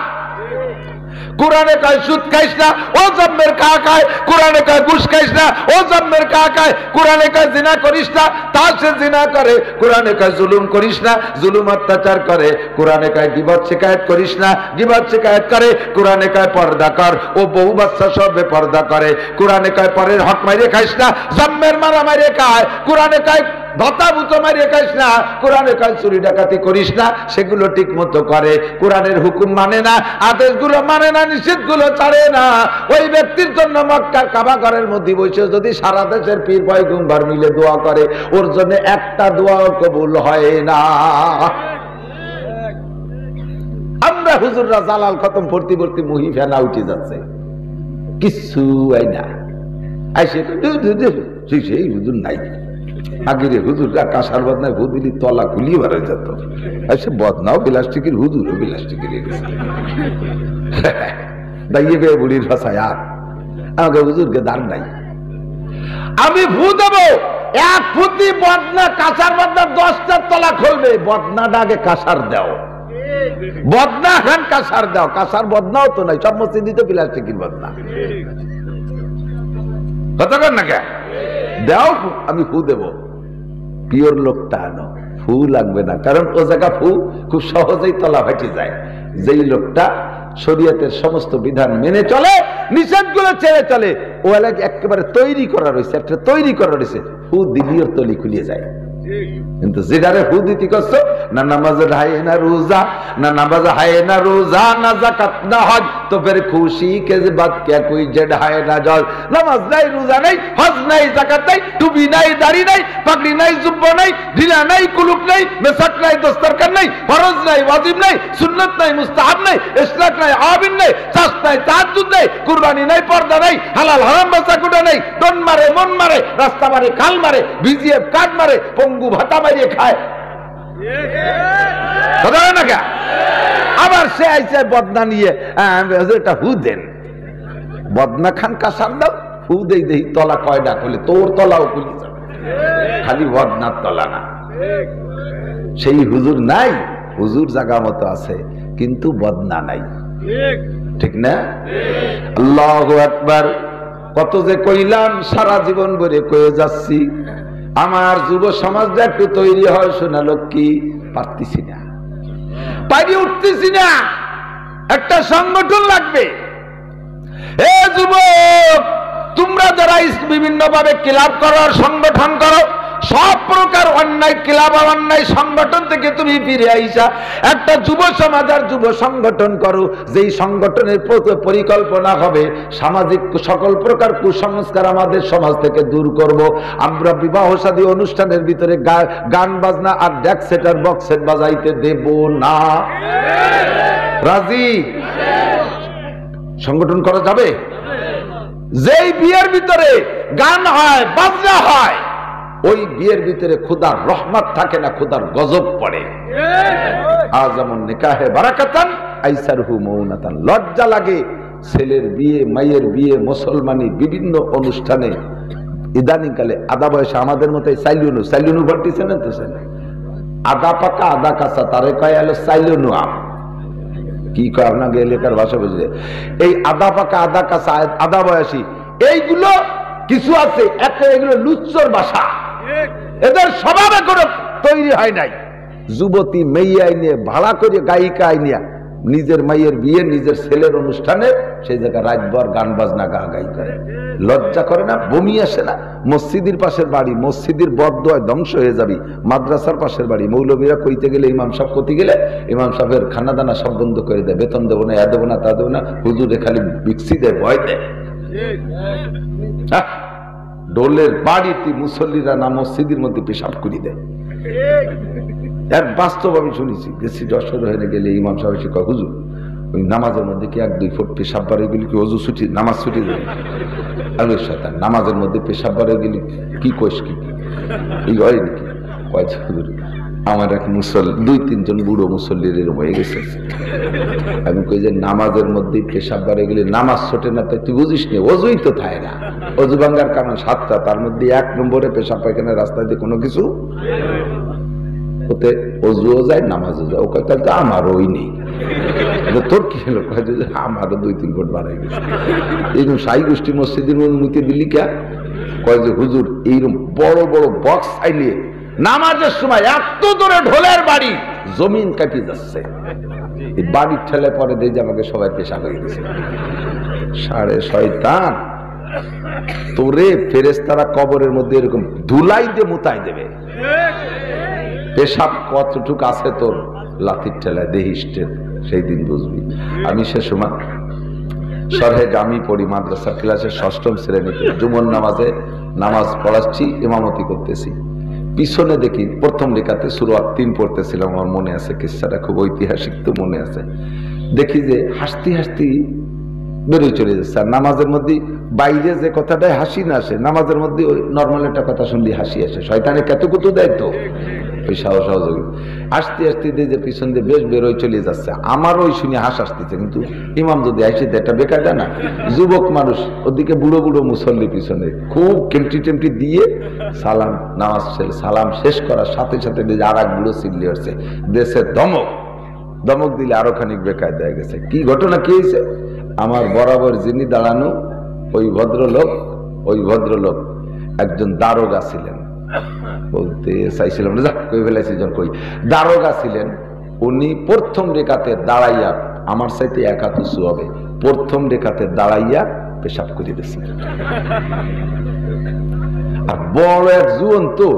কোরআনে কয় সুদ খাইস না, ও জম্মের কা খায়। কোরআনে কয় ঘুষ খাইস না, ও জম্মের কা খায়। কোরআনে কয় জিনা করিস না, তা সে জিনা করে। কোরআনে কয় জুলুম করিস না, জুলুম অত্যাচার করে। কোরআনে কয় গীবত শিকায়েত করিস না, গীবত শিকায়েত করে। কোরআনে কয় পর্দা কর, ও বউ বাচ্চা সব পর্দা করে। কোরআনে কয় পরের হক মাইরে খাইস না, জম্মের মারা মাইরে খায়। কোরআনে কয় ভাতা ভূত মারিয়ে খাইস না। কোরআনে কয় চুরি ডাকাতি করিস না, সেগুলো ঠিক মতো করে। কোরআনের হুকুম মানে না, আদেশগুলো মানে না, নিষেধগুলো ছাড়ে না। ওই ব্যক্তির জন্য মক্কার কাবা ঘরের মধ্যে বসে যদি সারা দেশের পীর পয়গম্বর মিলে দোয়া করে, ওর জন্য একটা দোয়াও কবুল হয় না। আমরা হুজুররা জালাল খতম ভর্তি ভর্তি মুহি ফেনা উঠে যাচ্ছে, কিছু হয় না। আইসে সেই হুজুর নাই, আগের হুজুররা কাঁসার বদনায় ভূ দিলি তলা খুলিয়ে বার হয়ে যেত। আচ্ছা বদনাও প্লাস্টিকের, হুজুরও প্লাস্টিকের দাইয়ে বে বুড়ির ভাষায়। আর আমাকে হুজুরকে দান নাই, আমি ভূ দেব 1 ফুটি বদনা, কাঁসার বদনা 10টা তলা খুলবে। বদনাটা আগে কাঁসার দাও, বদনা খান কাঁসার দাও। কাঁসার বদনাও তো নাই, সব মসজিদই তো প্লাস্টিকের বদনা। কথা কর না কে দাও, আমি ফু দেব। পিওর লোকটা আনো, ফু লাগবে না, কারণ ও জায়গা ফু খুব সহজেই তলা ফাটি যায়। যেই লোকটা শরীয়তের সমস্ত বিধান মেনে চলে, নিষেধগুলো ছেড়ে চলে, ও এলাকা একেবারে তৈরি করা রয়েছে, একটা তৈরি করা রয়েছে, ফু দিলিও তলি খুলিয়ে যায়। কিন্তু যেটারে ফু দিতে করছো, না নামাজ হায় না রোজা, না নামাজ হায় না রোজা, না যাকাত না হজ, তো ফের খুশি কে বাত কে কোই জেড হায় না জজ। নামাজ নাই, রোজা নাই, হজ নাই, যাকাত নাই, টুপি নাই, দাড়ি নাই, পাগড়ি নাই, জুব্বা নাই, ঢিলা নাই, কুলুক নাই, মেসাক নাই, দস্তরখান নাই, ফরজ নাই, ওয়াজিব নাই, সুন্নাত নাই, মুস্তাহাব নাই, ইশরাক নাই, আবিন নাই, চাষ নাই, তাহাজ্জুদ নাই, কুরবানি নাই, পর্দা নাই, হালাল হারাম বেচাকুটা নাই, দন মারে, মন মারে, রাস্তা মারে, খাল মারে, ভিজিএফ কাট মারে, পঙ্গু ভাতা মারিয়ে খায়। কথা হয় না কে? আবার সে আইসে বদনা নিয়ে এটা হু দেন, বদনা খান কাসার দাও, হু দেই দেই তলা কয়টা খুলে, তোর তলাও খুলে যাবে, খালি বদনার তলা না। সেই হুজুর নাই, হুজুর জায়গা মতো আছে কিন্তু বদনা নাই, ঠিক না? আল্লাহু আকবার। কত যে কইলাম, সারা জীবন ভরে কয়ে যাচ্ছি, আমার যুব সমাজটা একটু তৈরি হয়, শোনা লক্ষ্মী, পারতেছি না, পারি উঠতেছি না, একটা সংগঠন লাগবে। এ যুবক, তোমরা যারা বিভিন্ন ভাবে ক্লাব করো, সংগঠন করো, সব প্রকার অন্যায় ক্লাব আর অন্যায় সংগঠন থেকে তুমি ফিরে আইসা একটা যুব সমাজ আর যুব সংগঠন করো, যেই সংগঠনের পরিকল্পনা হবে সামাজিক সকল প্রকার কুসংস্কার আমাদের সমাজ থেকে দূর করব। আমরা বিবাহ শাদী অনুষ্ঠানের ভিতরে গান বাজনা আর ডেক সেট আর বক্স সেট বাজাইতে দেব না। রাজি? সংগঠন করা যাবে? যেই বিয়ের ভিতরে গান হয়, বাজনা হয়, ওই বিয়ের ভিতরে খোদার রহমত থাকে না, খোদার গজব পড়ে। আজমন নিকাহে বারাকাতান আইসারহু মৌনাতান। লজ্জা লাগে ছেলের বিয়ে, মায়ের বিয়ে, মুসলমানি বিভিন্ন অনুষ্ঠানে ইদানিং কালে আদা বয়সে আমাদের মতো সাইলুনু ভর্তিছে না তো, আদা পাকা আদা কাঁচা, তারে কয় হলো সাইলুনু আম। কি কয় আপনাকে এলাকার ভাষা বুঝলে? এই আদা পাকা আদা কাঁচা আদা বয়সী এইগুলো কিছু আছে, একটা এগুলো লুচ্চর ভাষা, এদের স্বভাব এখনো তৈরি হয় নাই। যুবতী মেয়ে আইনিয়ে ভাড়া করে গায়িকা আইনিয়া নিজের মায়ের বিয়ে, নিজের ছেলের অনুষ্ঠানে সেই জায়গায় রাতভর গান বাজনা গা গাই করে। লজ্জা করে না? বমি আসে না? মসজিদের পাশের বাড়ি, মসজিদের বদদোয়ায় ধ্বংস হয়ে যাবি। মাদ্রাসার পাশের বাড়ি, মৌলবীরা কইতে গেলে, ইমাম সাহেব কইতে গেলে, ইমাম সাহেবের খানা দানা সব বন্ধ করে দেয়, বেতন দেবো না, এ দেবো না, তা দেবো না, হুজুরে খালি বিক্সি দেয়, ভয় দেয়। ডোলের বাড়িতে মুসল্লিরা না মসজিদের মধ্যে পেশাব করে দেয়। এর বাস্তব আমি শুনেছি, গেছি যশোর হয়ে গেলে ইমাম সাহেব এসে কয়, হুজুর ওই নামাজের মধ্যে কি 1-2 ফুট পেশাব বাড়ে গেলে কি অজু ছুটি, নামাজ ছুটি দেবে? আমি শয়তান, নামাজের মধ্যে পেশাব বাড়ে গেলে কি কইস, কি এই হয় নাকি? কয়েছে হুজুর আমার এক 2-3 জন বুড়ো মুসল্লির এরকম হয়ে গেছে। আমি কই যে নামাজের মধ্যে পেশাব বাড়ে গেলে নামাজ ছোটে না, তুই বুঝিস নি, অজুই তো থাকে না। অজু ভাঙ্গার কারণ 7টা, তার মধ্যে 1 নম্বরে পেশাব পায়খানা রাস্তায় দিয়ে কোনো কিছু ওতে অজুও যায়, নামাজও যায়। ও কয় তাহলে তো আমারও ওই নেই। তোর কি হলো? আমারও 2-3 ফুট বাড়াই গেছে। এইরকম সাই গোষ্ঠী মসজিদের অনুমতি দিলি কে? কয় যে হুজুর এইরকম বড় বড় বক্স আইলে নামাজের সময় এত দূরে ঢোলের বাড়ি জমিন কাঁপিয়ে যাচ্ছে, এই বাড়ির ঠেলে পরে দিয়ে যে আমাকে সবাই পেশাব হয়ে গেছে। সাড়ে শয়তান, তোরে ফেরেশতারা কবরের মধ্যে এরকম ধুলাই দিয়ে মুতাই দেবে। পেশাব কতটুক আছে তোর লাঠির ঠেলায় দেহিস, সেই দিন বুঝবি। আমি সে সময় শরহে জামি পড়ি, মাদ্রাসা ক্লাসে 6ম শ্রেণীতে জুমন নামাজে নামাজ পড়াচ্ছি, ইমামতি করতেছি। পিছনে দেখি প্রথম রেখাতে সূরা 3 পড়তেছিলাম, আমার মনে আছে, কিসসাটা খুব ঐতিহাসিক তো মনে আছে। দেখি যে হাসতে হাসতে বেরোয় চলে যাচ্ছে। আর নামাজের মধ্যে বাইরে যে কথাটাই হাসি না আসে, নামাজের মধ্যে ওই নর্মাল একটা কথা শুনলে হাসি আসে। শয়তানে কত কুতু দেয় তো ওই সহযোগী। আসতে আসতে যে পিছন দিয়ে বেশ বেরোয় চলে যাচ্ছে, আমার ওই শুনে হাস আসতেছে, কিন্তু ইমাম যদি আসে এটা বেকার না। যুবক মানুষ, ওদিকে বুড়ো বুড়ো মুসল্লি পিছনে খুব কেমটি টেমটি দিয়ে সালাম, নামাজ সালাম শেষ করার সাথে সাথে আর এক বুড়ো চিল্লি আসছে, দেশের দমক দিলে আরো খানিক বেকার দেয়া গেছে। কি ঘটনা কি হয়েছে? আমার বরাবর যিনি দাঁড়ানো ওই ভদ্রলোক একজন দারোগা ছিলেন, বলতে চাইছিলাম না, কই ফেলাইছি জন, কই দারোগা ছিলেন। উনি প্রথম রেখাতে দাঁড়াইয়া, আমার সাথে 1 হাত উঁচু হবে, প্রথম রেখাতে দাঁড়াইয়া পেশাব করে দিয়েছে। আর বড় এক জুয়ন তো,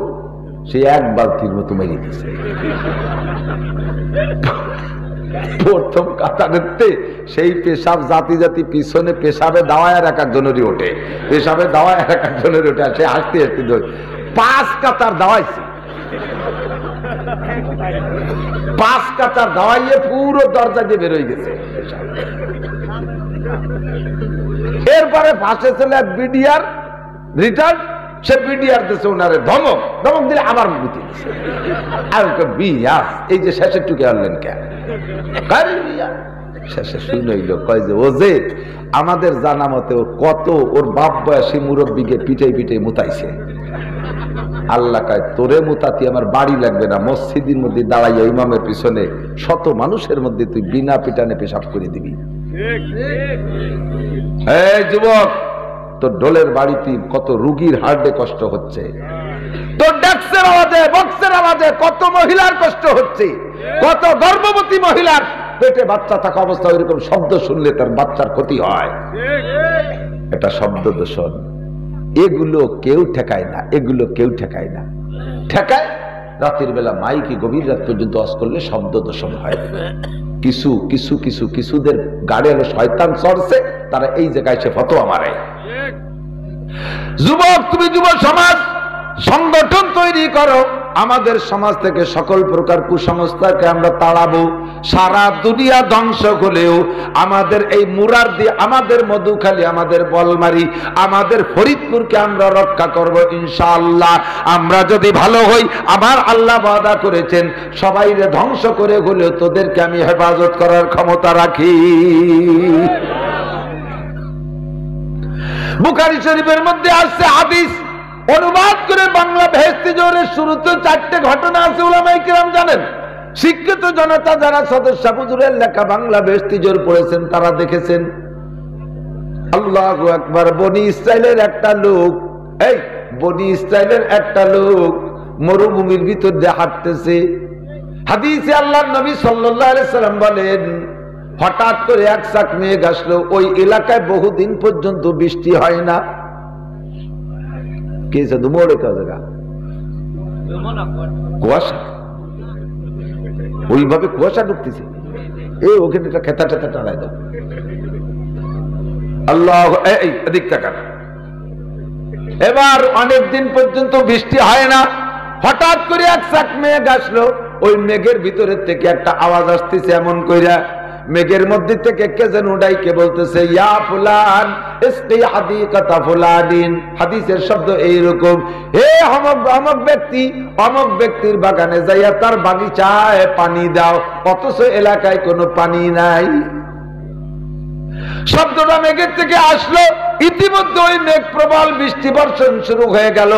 সে 1 বালতির মতো মেরে দিয়েছে। প্রথম কাতারেতে সেই পেশাব জাতি জাতি পিছনে পেশাবে দাওয়ায় আর 1-একজনেরই ওঠে, পেশাবে দাওয়ায় আর 1-একজনেরই ওঠে। আর সে হাসতে হাসতে ধরে 5 কাতার দাওয়াইছে, 5 কাতার দাওয়াইয়ে পুরো দরজা দিয়ে বেরোয় গেছে। এরপরে ফাঁসে চলে বিডিআর রিটার্ন, সে বিডিআর দিছে ওনারে ধমক ধমক দিলে আবার মুতি দিছে আর বিয়া এই যে শেষের টুকে আনলেন কেন শেষে শুনইল কয় যে ও যে আমাদের জানা মতে ওর কত ওর বাপ বয়সী মুরব্বীকে পিটাই পিটাই মুতাইছে আল্লাহ কয় তোরে মুতাতি আমার বাড়ি লাগবে না মসজিদের মধ্যে দাঁড়াইয়া ইমামের পিছনে শত মানুষের মধ্যে তুই বিনা পিটানে পেশাব করে দিবি এই যুবক তোর ঢোলের বাড়িতে কত রুগীর হার্টে কষ্ট হচ্ছে তোর ডেস্কের আওয়াজে বক্সের আওয়াজে কত মহিলার কষ্ট হচ্ছে কত গর্ভবতী মহিলার পেটে বাচ্চা থাকা অবস্থায় এরকম শব্দ শুনলে তার বাচ্চার ক্ষতি হয় এটা শব্দ দূষণ এগুলো কেউ ঠেকায় না এগুলো কেউ ঠেকায় না ঠেকায় রাতের বেলা মাইকে গভীর রাত পর্যন্ত ওয়াজ করলে শব্দ দূষণ হয় কিছু কিছু কিছু কিছুদের গাড়ে হলো শয়তান চড়ছে তারা এই জায়গায় সে ফতোয়া মারে যুবক তুমি যুব সমাজ সংগঠন তৈরি করো আমাদের সমাজ থেকে সকল প্রকার কুসংস্কারকে আমরা তাড়াবো সারা দুনিয়া ধ্বংস হলেও আমাদের এই মুরারদি আমাদের মধুখালী আমাদের বলমারি আমাদের ফরিদপুরকে আমরা রক্ষা করব ইনশাআল্লাহ আমরা যদি ভালো হই আমার আল্লাহ ওয়াদা করেছেন সবাইরে ধ্বংস করে হলেও তোদেরকে আমি হেফাজত করার ক্ষমতা রাখি বুখারী শরীফের মধ্যে আসছে হাদিস অনুবাদ করে বাংলা বেহেশতি জোরের শুরুতে 4টে ঘটনা আছে উলামায়ে কিরাম জানেন শিক্ষিত জনতা যারা সদস্য হুজুরের লেখা বাংলা বেহেশতি জোর পড়েছেন তারা দেখেছেন আল্লাহু আকবার বনি ইসরাইলের একটা লোক এই বনি ইসরাইলের একটা লোক মরুভূমির ভিতর দিয়ে হাঁটতেছে হাদিসে আল্লাহর নবী সাল্লাল্লাহু আলাইহি সাল্লাম বলেন হঠাৎ করে এক চাক মেঘ আসলো ওই এলাকায় বহুদিন পর্যন্ত বৃষ্টি হয় না কেসে দুমোড়ে কাজেগা কুয়াশা ওইভাবে কুয়াশা ঢুকতেছে এই ওখানে একটা খেতা টেতা টানাই দাও আল্লাহ এই এদিক তাকান এবার অনেকদিন পর্যন্ত বৃষ্টি হয় না হঠাৎ করে এক চাক মেঘ আসলো ওই মেঘের ভিতরের থেকে একটা আওয়াজ আসতেছে এমন কইরা মেঘের মধ্যে থেকে কে যেন উড়াইকে বলতেছে ইয়া ফুলান ইসকি হাদিকাতা ফুলাদিন হাদিসের শব্দ এইরকম হে অমুক ব্যক্তি অমুক ব্যক্তির বাগানে যাইয়া তার বাগিচায় পানি দাও অথচ এলাকায় কোনো পানি নাই শব্দটা মেঘের থেকে আসলো ইতিমধ্যে ওই মেঘ প্রবল বৃষ্টি বর্ষণ শুরু হয়ে গেল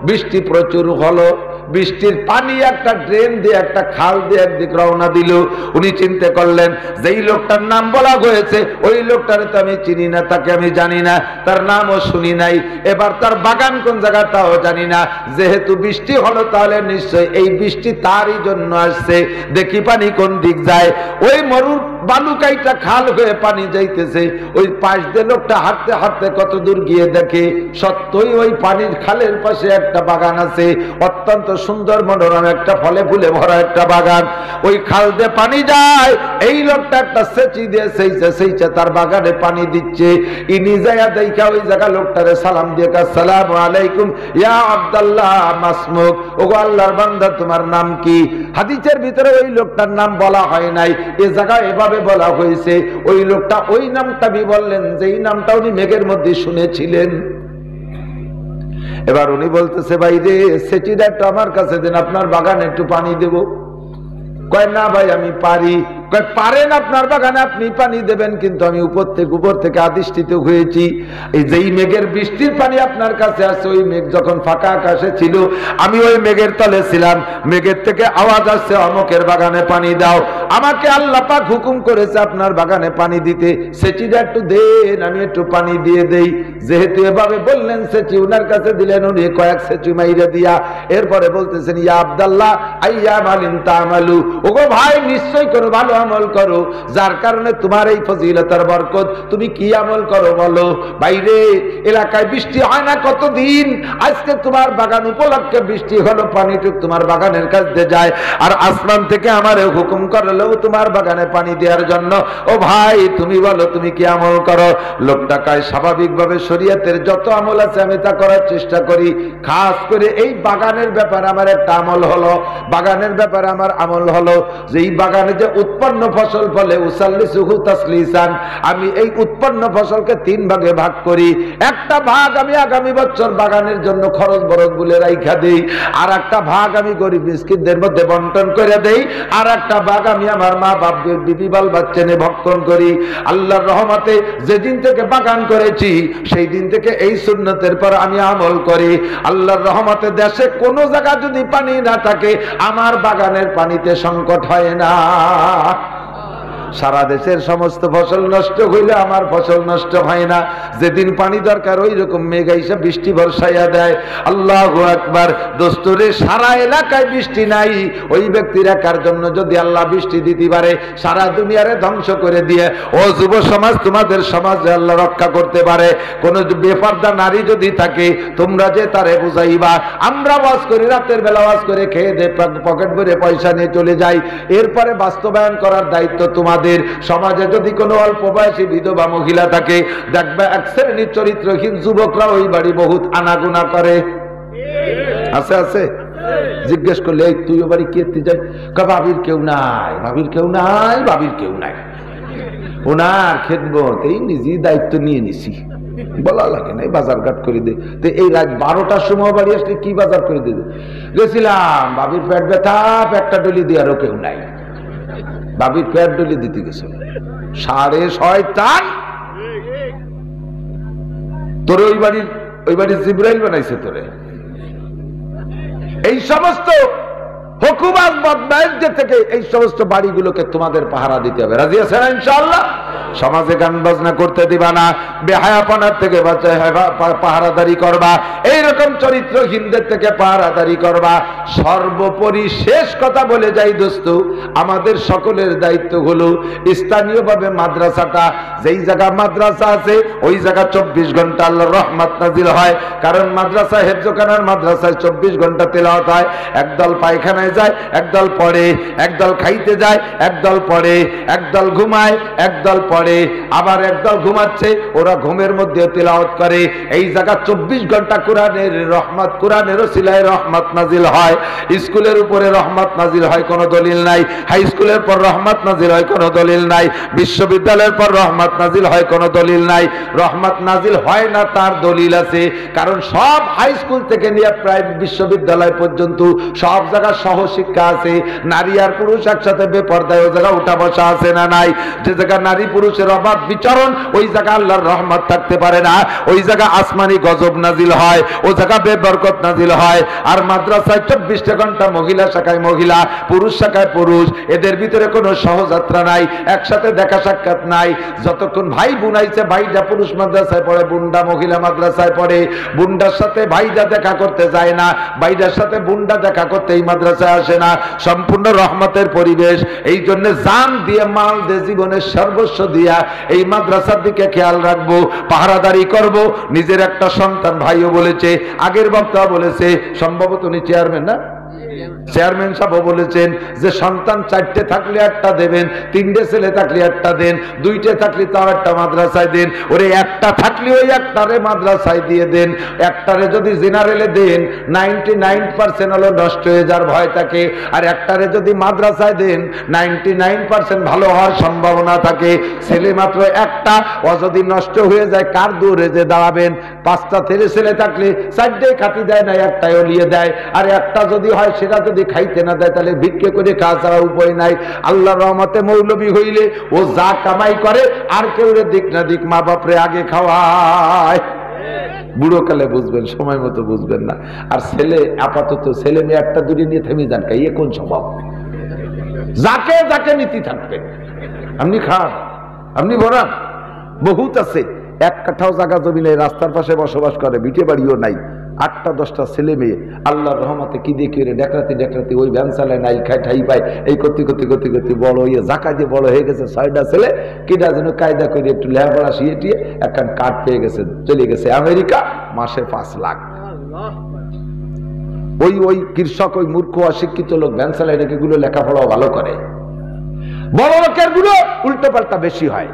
বৃষ্টি প্রচুর হলো বৃষ্টির পানি একটা ড্রেন দিয়ে একটা খাল দিয়ে একদিক রওনা দিল উনি চিন্তা করলেন যেই লোকটার নাম বলা হয়েছে ওই লোকটার তো আমি চিনি না তাকে আমি জানি না তার নামও শুনি নাই এবার তার বাগান কোন জায়গাটাও জানি না যেহেতু বৃষ্টি হলো তাহলে নিশ্চয় এই বৃষ্টি তারই জন্য আসছে দেখি পানি কোন দিক যায় ওই মরুর বালুকাইটা খাল হয়ে পানি যাইতেছে ওই পাশ দিয়ে লোকটা হাঁটতে হাঁটতে কত দূর গিয়ে দেখে সত্যই ওই পানির খালের পাশে একটা বাগান আছে অত্যন্ত সুন্দর মনোরম একটা ফলে ফুলে ভরা একটা বাগান ওই খাল দিয়ে পানি যায় এই লোকটা একটা সেচি দিয়ে সেইচা তার বাগানে পানি দিচ্ছে ইনি যায়া দেখা ওই জায়গা লোকটারে সালাম দিয়ে আসসালামু আলাইকুম ইয়া আব্দুল্লাহ মাসমুক ওগো আল্লাহর বান্দা তোমার নাম কি হাদিসের ভিতরে ওই লোকটার নাম বলা হয় নাই এই জায়গা এভাবে বলা হয়েছে ওই লোকটা ওই নামটা বললেন যেই নামটা উনি মেঘের মধ্যে শুনেছিলেন এবার উনি বলতেছে ভাই রে সেটিটা একটু আমার কাছে দেন আপনার বাগানে একটু পানি দেব কয় না ভাই আমি পারি কয় পারেন আপনার বাগানে আপনি পানি দেবেন কিন্তু আমি উপর থেকে আদিষ্টিত হয়েছি এই যেই মেঘের বৃষ্টির পানি আপনার কাছে আসছে ওই মেঘ যখন ফাঁকা আকাশে ছিল আমি ওই মেঘের তলে ছিলাম মেঘের থেকে আওয়াজ আসছে অমুকের বাগানে পানি দাও আমাকে আল্লাহ পাক হুকুম করেছে আপনার বাগানে পানি দিতে সেচিটা একটু দেন আমি একটু পানি দিয়ে দেই যেহেতু এভাবে বললেন সেচি উনার কাছে দিলেন উনি কয়েক সেচি মাইরা দিয়া এরপরে বলতেছেন ইয়া আব্দুল্লাহ আইয়া মালিন তামালু ওগো ভাই নিশ্চয় করো ভালো আমল করো যার কারণে তোমার এই ফজিলতের বরকত তুমি কি আমল করো বলো বাইরে এলাকায় বৃষ্টি হয় না কতদিন আজকে তোমার বাগান উপলক্ষে বৃষ্টি হলো পানিটুক তোমার বাগানের কাছে যায় আর আসমান থেকে আমারে হুকুম করলো তোমার বাগানে পানি দেওয়ার জন্য ও ভাই তুমি বলো তুমি কি আমল করো লোকটা কয় স্বাভাবিকভাবে শরীয়তের যত আমল আছে আমি তা করার চেষ্টা করি খাস করে এই বাগানের ব্যাপারে আমার একটা আমল হলো বাগানের ব্যাপারে আমার আমল হলো যে এই বাগানে যে উৎপাদন উৎপন্ন ফসল ফলে উসাল্লিসুহু তাসলিসান, আমি এই উৎপন্ন ফসলকে 3 ভাগে ভাগ করি। একটা ভাগ আমি আগামী বছর বাগানের জন্য খরচ বরচ বলে রাইখা দেই, আর একটা ভাগ আমি গরিব মিসকিনদের মধ্যে বন্টন করে দেই, আর একটা ভাগ আমি আমার মা বাপ বিবি বাল বাচ্চা নিয়ে ভক্ষণ করি। আল্লাহর রহমতে যেদিন থেকে বাগান করেছি সেই দিন থেকে এই সুন্নতের পর আমি আমল করি। আল্লাহর রহমতে দেশে কোনো জায়গা যদি পানি না থাকে আমার বাগানের পানিতে সংকট হয় না। সারা দেশের সমস্ত ফসল নষ্ট হইলে আমার ফসল নষ্ট হয় না। যেদিন পানি দরকার ওই রকম মেঘ আইসা বৃষ্টি বর্ষাইয়া দেয়। আল্লাহু আকবার। দোস্তরে সারা এলাকায় বৃষ্টি নাই, ওই ব্যক্তির একার জন্য যদি আল্লাহ বৃষ্টি দিতে পারে সারা দুনিয়ারে ধ্বংস করে দিয়ে, ও যুব সমাজ তোমাদের সমাজে আল্লাহ রক্ষা করতে পারে। কোন বেপরদা নারী যদি থাকে তোমরা যে তারে বুঝাইবা, আমরা ওয়াজ করি রাতের বেলা ওয়াজ করে খেয়ে দে পকেট ভরে পয়সা নিয়ে চলে যাই, এরপরে বাস্তবায়ন করার দায়িত্ব তোমাদের। সমাজে যদি কোনো অল্প বয়সী বিধবা মহিলা থাকে দেখবে এক শ্রেণীর চরিত্রহীন যুবকরা ওই বাড়ি বহুত আনাগুনা করে। আছে আছে, জিজ্ঞেস করলে এই তুই ও বাড়ি কে যাই, ভাবির কেউ নাই, ভাবির কেউ নাই, ভাবির কেউ নাই, ওনার খেদমত এই নিজেই দায়িত্ব নিয়ে নিছি, বলা লাগে নাই, বাজার ঘাট করে দে। তো এই রাত 12টার সময় বাড়ি আসলে কি বাজার করে দিতে গেছিলাম, ভাবির পেট ব্যথা, পেটটা ডলি দেওয়ারও কেউ নাই, ভাবির পেট ডলি দিতে গেছিল। 6.5 তোর ওই বাড়ির জিব্রাইল বানাইছে তোরে। এই সমস্ত হুকুমাত বদমাইশদের থেকে এই সমস্ত বাড়িগুলোকে তোমাদের পাহারা দিতে হবে। রাজি আছেন ইনশাআল্লাহ? সমাজে গান বাজনা করতে দিবা না, বেহায়াপনার থেকে পাহারাদারি করবা, এইরকম চরিত্রহীনদের থেকে পাহারাদারি করবা। সর্বোপরি শেষ কথা বলে যাই দোস্ত, আমাদের সকলের দায়িত্ব হলো স্থানীয়ভাবে মাদ্রাসাটা, যেই জায়গা মাদ্রাসা আছে ওই জায়গা 24 ঘন্টা আল্লাহর রহমত নাজিল হয়। কারণ মাদ্রাসা হেফজখানার মাদ্রাসায় 24 ঘন্টা তেলাওয়াত হয়। একদল পায়খানায় যায়, একদল পড়ে, একদল খাইতে যায়, একদল পড়ে, একদল ঘুমায়, একদল পড়ে, আবার একদল ঘুমাচ্ছে, ওরা ঘুমের মধ্যে তেলাওয়াত করে। এই জায়গা 24 ঘন্টা কোরআনের রহমত, কোরআনের ওসিলায় রহমত নাজিল হয়। স্কুলের উপরে রহমত নাজিল হয় কোনো দলিল নাই, হাই স্কুলের পর রহমত নাজিল হয় কোনো দলিল নাই, বিশ্ববিদ্যালয়ের পর রহমত নাজিল হয় কোনো দলিল নাই। রহমত নাজিল হয় না তার দলিল আছে, কারণ সব হাই স্কুল থেকে নিয়ে প্রায় বিশ্ববিদ্যালয় পর্যন্ত সব জায়গায় সহশিক্ষা আছে। নারী আর পুরুষ একসাথে বেপরদায় ও জায়গা উঠা বসা আছে না নাই? যে জায়গা নারী পুরুষের অবাধ বিচরণ ওই জায়গা আল্লাহর রহমত থাকতে পারে না, ওই জায়গা আসমানি গজব নাজিল হয়, ও জায়গা বেবরকত নাজিল হয়। আর মাদ্রাসায় 24 ঘন্টা মহিলা শাখায় মহিলা, পুরুষ শাখায় পুরুষ, এদের ভিতরে কোনো সহযাত্রা নাই, একসাথে দেখা সাক্ষাৎ নাই। যতক্ষণ ভাই বোনাইছে, ভাইটা পুরুষ মাদ্রাসায় পড়ে, বুন্ডা মহিলা মাদ্রাসায় পড়ে, বুন্ডার সাথে ভাইটা দেখা করতে যায় না, ভাইটার সাথে বুন্ডা দেখা করতে এই মাদ্রাসায় আসে না। সম্পূর্ণ রহমতের পরিবেশ। এই জন্য জান দিয়ে, মাল দিয়ে, জীবনের সর্বস্ব দিয়া এই মাদ্রাসার দিকে খেয়াল রাখবো, পাহারাদারি করব। নিজের একটা সন্তান, ভাইও বলেছে, আগের বক্তা বলেছে, সম্ভবত উনি চেয়ারম্যান না, চেয়ারম্যান সাহেব বলেছেন যে সন্তান 4টে থাকলে একটা দেবেন, 3টে ছেলে থাকলে একটা দেন, 2টে থাকলে তাও একটা মাদ্রাসায় দেন। ওরে একটা থাকলে ওই একটারে মাদ্রাসায় দিয়ে দেন। একটারে যদি জেনারেলে দেন 99% হলো নষ্ট হয়ে যাওয়ার ভয় থাকে, আর একটারে যদি মাদ্রাসায় দেন 99% ভালো হওয়ার সম্ভাবনা থাকে। ছেলে মাত্র একটা, ও যদি নষ্ট হয়ে যায় কার দূরে যে দাঁড়াবেন? 5টা ছেলে থাকলে 4টে খাতি দেয় না, একটাই ওলিয়ে দেয়। আর একটা যদি হয় সেটা যদি খাইতে না দেয় তাহলে ভিক্ষে করে খাওয়া ছাড়া উপায় নাই। আল্লাহর রহমতে মৌলবী হইলে ও যা কামাই করে আর কেউ দিক না দিক মা বাপরে আগে খাওয়ায়। বুড়ো কালে বুঝবেন, সময় মতো বুঝবেন না। আর ছেলে আপাতত ছেলে মেয়ে একটা দুটি নিয়ে থেমে যান, কাই এ কোন স্বভাব? যাকে যাকে নীতি থাকবে, আপনি খান, আপনি ভরান। বহুত আছে 1 কাঠাও জায়গা জমি নেই, রাস্তার পাশে বসবাস করে, ভিটে বাড়িও নাই, 8টা 10টা ছেলে মেয়ে। আল্লাহর রহমতে কি দেখি ডেকরাতি ওই ভ্যান চালায়, নাই খাই ঠাই পায়, এই করতে বড় হয়ে জাকা দিয়ে বড় হয়ে গেছে। 6টা ছেলে কিনা যেন কায়দা করে একটু লেখাপড়া শিখিয়ে একখান কার্ড পেয়ে গেছে, চলে গেছে আমেরিকা, মাসে 5 লাখ। ওই কৃষক, ওই মূর্খ অশিক্ষিত লোক ভ্যান চালায় রেখে গুলো লেখাপড়াও ভালো করে। বড় লোকের গুলো উল্টো পাল্টা বেশি হয়।